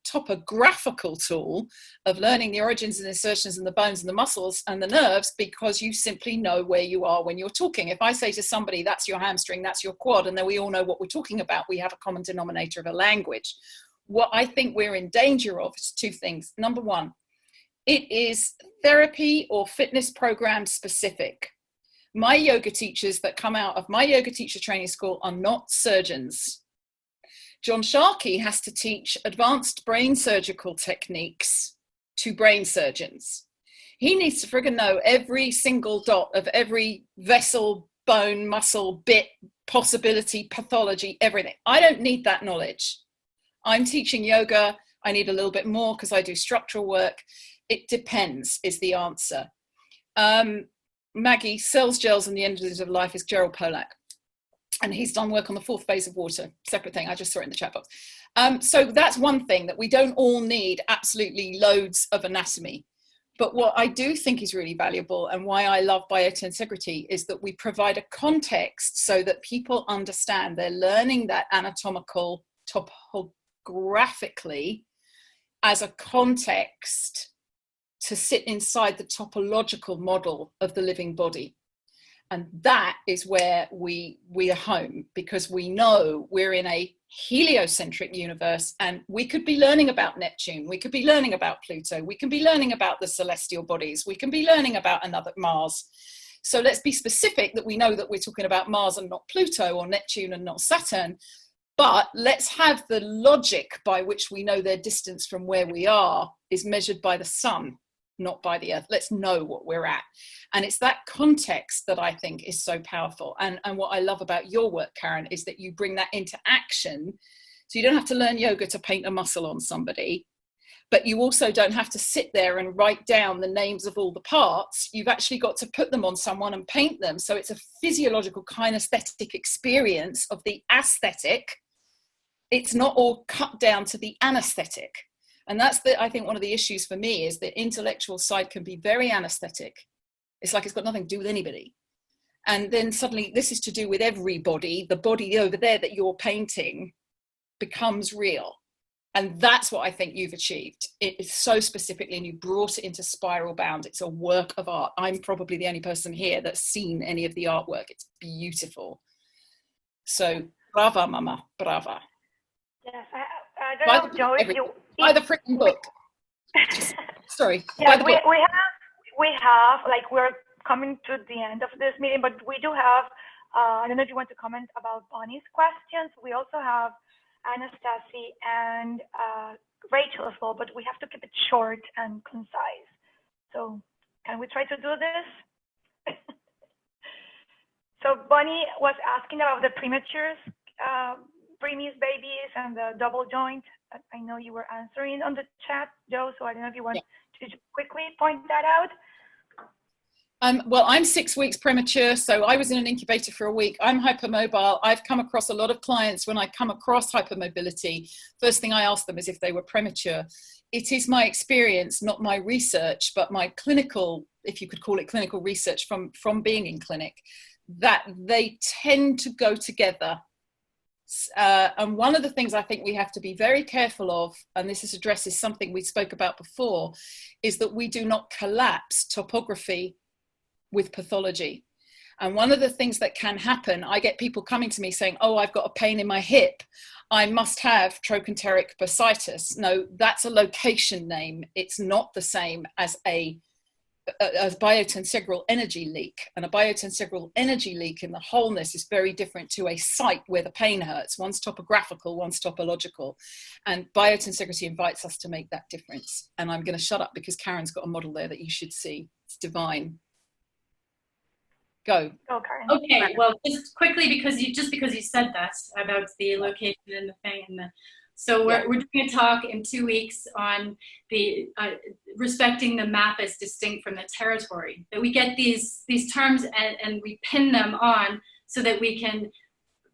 topographical tool of learning the origins and insertions in the bones and the muscles and the nerves, because you simply know where you are when you're talking. If I say to somebody, that's your hamstring, that's your quad, and then we all know what we're talking about, we have a common denominator of a language. What I think we're in danger of is two things. Number one, it is therapy or fitness program specific. My yoga teachers that come out of my yoga teacher training school are not surgeons. John Sharkey has to teach advanced brain surgical techniques to brain surgeons. He needs to friggin' know every single dot of every vessel, bone, muscle, bit, possibility, pathology, everything. I don't need that knowledge. I'm teaching yoga. I need a little bit more because I do structural work. It depends is the answer. Maggie, cells, gels, and the endings of life is Gerald Pollack. And he's done work on the fourth phase of water, separate thing. I just saw it in the chat box. So that's one thing, that we don't all need absolutely loads of anatomy. But what I do think is really valuable, and why I love Biotensegrity, is that we provide a context so that people understand they're learning that anatomical, topographically, as a context to sit inside the topological model of the living body. And that is where we are home, because we know we're in a heliocentric universe, and we could be learning about Neptune, we could be learning about Pluto, we can be learning about the celestial bodies, we can be learning about another Mars. So let's be specific that we know that we're talking about Mars and not Pluto, or Neptune and not Saturn. But let's have the logic by which we know their distance from where we are is measured by the sun, not by the earth. Let's know what we're at. And it's that context that I think is so powerful. And what I love about your work, Karen, is that you bring that into action. So you don't have to learn yoga to paint a muscle on somebody, but you also don't have to sit there and write down the names of all the parts. You've actually got to put them on someone and paint them. So it's a physiological kinesthetic experience of the aesthetic. It's not all cut down to the anesthetic. And that's I think one of the issues for me is the intellectual side can be very anesthetic. It's like it's got nothing to do with anybody. And then suddenly this is to do with everybody. The body over there that you're painting becomes real. And that's what I think you've achieved. It is so specifically, and you brought it into spiral bound. It's a work of art. I'm probably the only person here that's seen any of the artwork. It's beautiful. So brava, mama, brava. Yes, I don't know, Joey. Buy the freaking book. Sorry. Yeah, we have, like, we're coming to the end of this meeting, but we do have, I don't know if you want to comment about Bonnie's questions. We also have Anastasia and Rachel as well, but we have to keep it short and concise. So can we try to do this? So Bonnie was asking about the prematures, preemies babies and the double joint. I know you were answering on the chat, Joe, so I don't know if you want to quickly point that out. Well, I'm 6 weeks premature, so I was in an incubator for a week. I'm hypermobile. I've come across a lot of clients when I come across hypermobility. First thing I ask them is if they were premature. it is my experience, not my research, but my clinical, if you could call it clinical research from being in clinic, that they tend to go together. And one of the things I think we have to be very careful of, and this addresses something we spoke about before, is that we do not collapse topography with pathology. And one of the things that can happen, I get people coming to me saying, oh, I've got a pain in my hip, I must have trochanteric bursitis. No, that's a location name. It's not the same as a biotensegral energy leak. And a biotensegral energy leak in the wholeness is very different to a site where the pain hurts. One's topographical, one's topological. And biotensegrity invites us to make that difference. And I'm going to shut up because Karen's got a model there that you should see. It's divine. Go. Go, Karen. Okay, well, just quickly, because you said that about the location and the thing, and so we're doing a talk in 2 weeks on the respecting the map as distinct from the territory. That we get these terms and we pin them on so that we can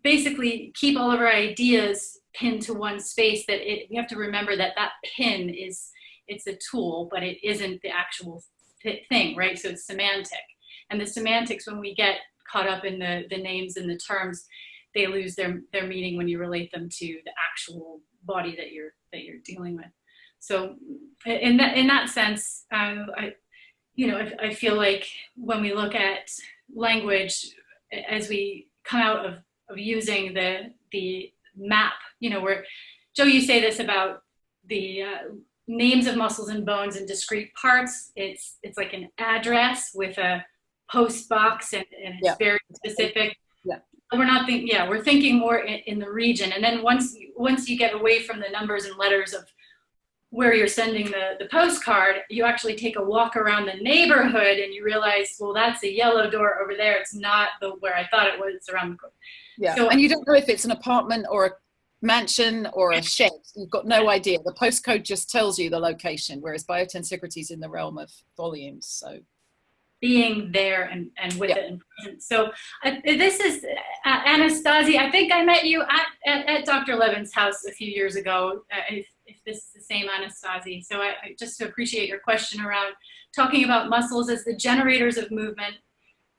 basically keep all of our ideas pinned to one space. That we have to remember that pin it's a tool, but it isn't the actual thing, right? So it's semantic. And the semantics, when we get caught up in the names and the terms, they lose their meaning when you relate them to the actual body that you're dealing with. So in that sense, I feel like when we look at language, as we come out of using the map, where Joe, you say this about the names of muscles and bones in discrete parts. It's like an address with a post box, and it's very specific. Yeah. We're not thinking, we're thinking more in the region. And then once you get away from the numbers and letters of where you're sending the postcard, you actually take a walk around the neighborhood and you realize, well, that's a yellow door over there. It's not where I thought it was. It's around the corner. Yeah. So, and you don't know if it's an apartment or a mansion or a shed. You've got no idea. The postcode just tells you the location, whereas biotensegrity is in the realm of volumes. So being there and with it in present. So this is Anastasia. I think I met you at Dr. Levin's house a few years ago, if this is the same Anastasia. So I just appreciate your question around talking about muscles as the generators of movement.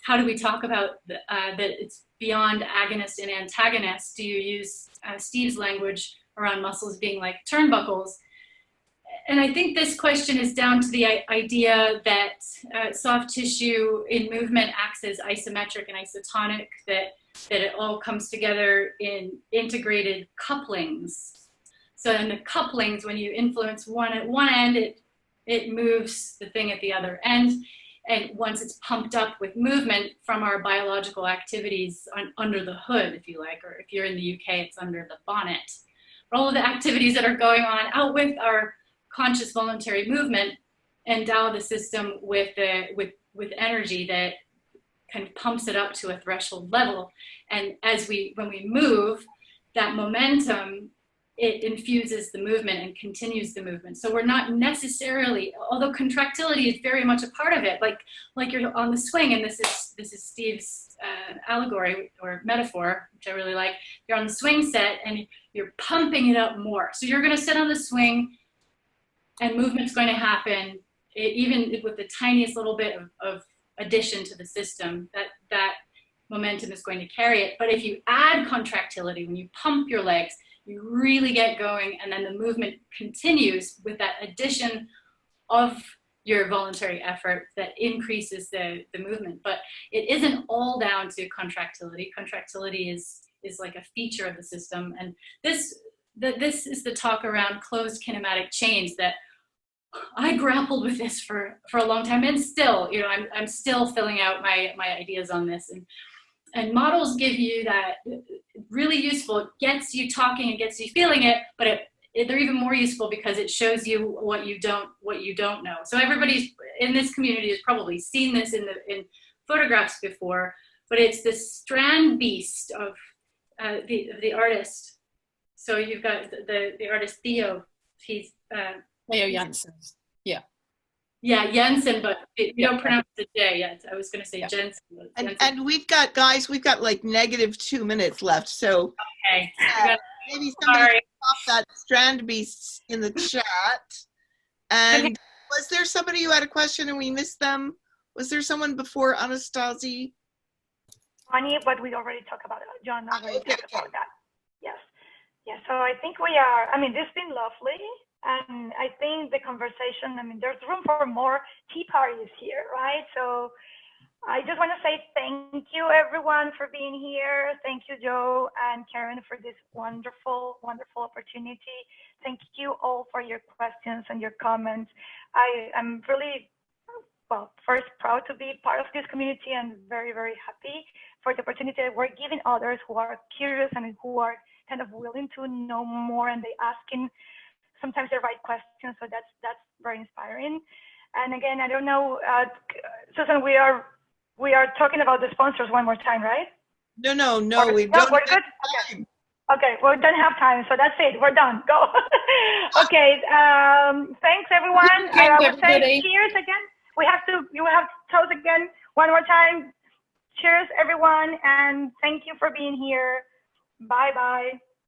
How do we talk about that it's beyond agonist and antagonist? Do you use Steve's language around muscles being like turnbuckles? And I think this question is down to the idea that soft tissue in movement acts as isometric and isotonic, that it all comes together in integrated couplings. So in the couplings, when you influence one at one end, it moves the thing at the other end. And once it's pumped up with movement from our biological activities under the hood, if you like, or if you're in the UK, it's under the bonnet. But all of the activities that are going on out with our conscious voluntary movement endow the system with energy that kind of pumps it up to a threshold level. And when we move, that momentum, it infuses the movement and continues the movement. So we're not necessarily, although contractility is very much a part of it, like you're on the swing, and this is Steve's allegory or metaphor, which I really like. You're on the swing set and you're pumping it up more. So you're going to sit on the swing, and movement's going to happen, even with the tiniest little bit of addition to the system, that momentum is going to carry it. But if you add contractility, when you pump your legs, you really get going, and then the movement continues with that addition of your voluntary effort that increases the movement. But it isn't all down to contractility. Contractility is like a feature of the system. And this is the talk around closed kinematic chains that I grappled with this for a long time, and still, I'm still filling out my ideas on this. And models give you that really useful. It gets you talking, it gets you feeling it, but they're even more useful because it shows you what you don't know. So everybody in this community has probably seen this in photographs before, but it's the strand beast of the artist. So you've got the artist Theo. He's Theo Jansen. Yeah, Jensen, but you don't pronounce the J yet. I was going to say Jensen. And we've got like -2 minutes left. So okay. maybe somebody can pop that strand beast in the chat. And was there somebody who had a question and we missed them? Was there someone before Anastasia? Funny, but we already talked about it. John already Okay, talked about that. Yes. Yeah, so I think we are, I mean, this has been lovely. And I think the conversation, I mean, there's room for more tea parties here, right? So I just want to say thank you, everyone, for being here. Thank you, Joe and Karen, for this wonderful, wonderful opportunity. Thank you all for your questions and your comments. I am really, well, first proud to be part of this community and very, very happy for the opportunity that we're giving others who are curious and who are kind of willing to know more, and they asking sometimes the right questions. So that's very inspiring. And again, I don't know, Susan, we are talking about the sponsors one more time, right? No, we no, don't we're have good. time. Okay, we don't have time, so that's it. We're done. Go. Okay. Thanks, everyone. I would say cheers again. You have toast again one more time. Cheers, everyone, and thank you for being here. Bye-bye.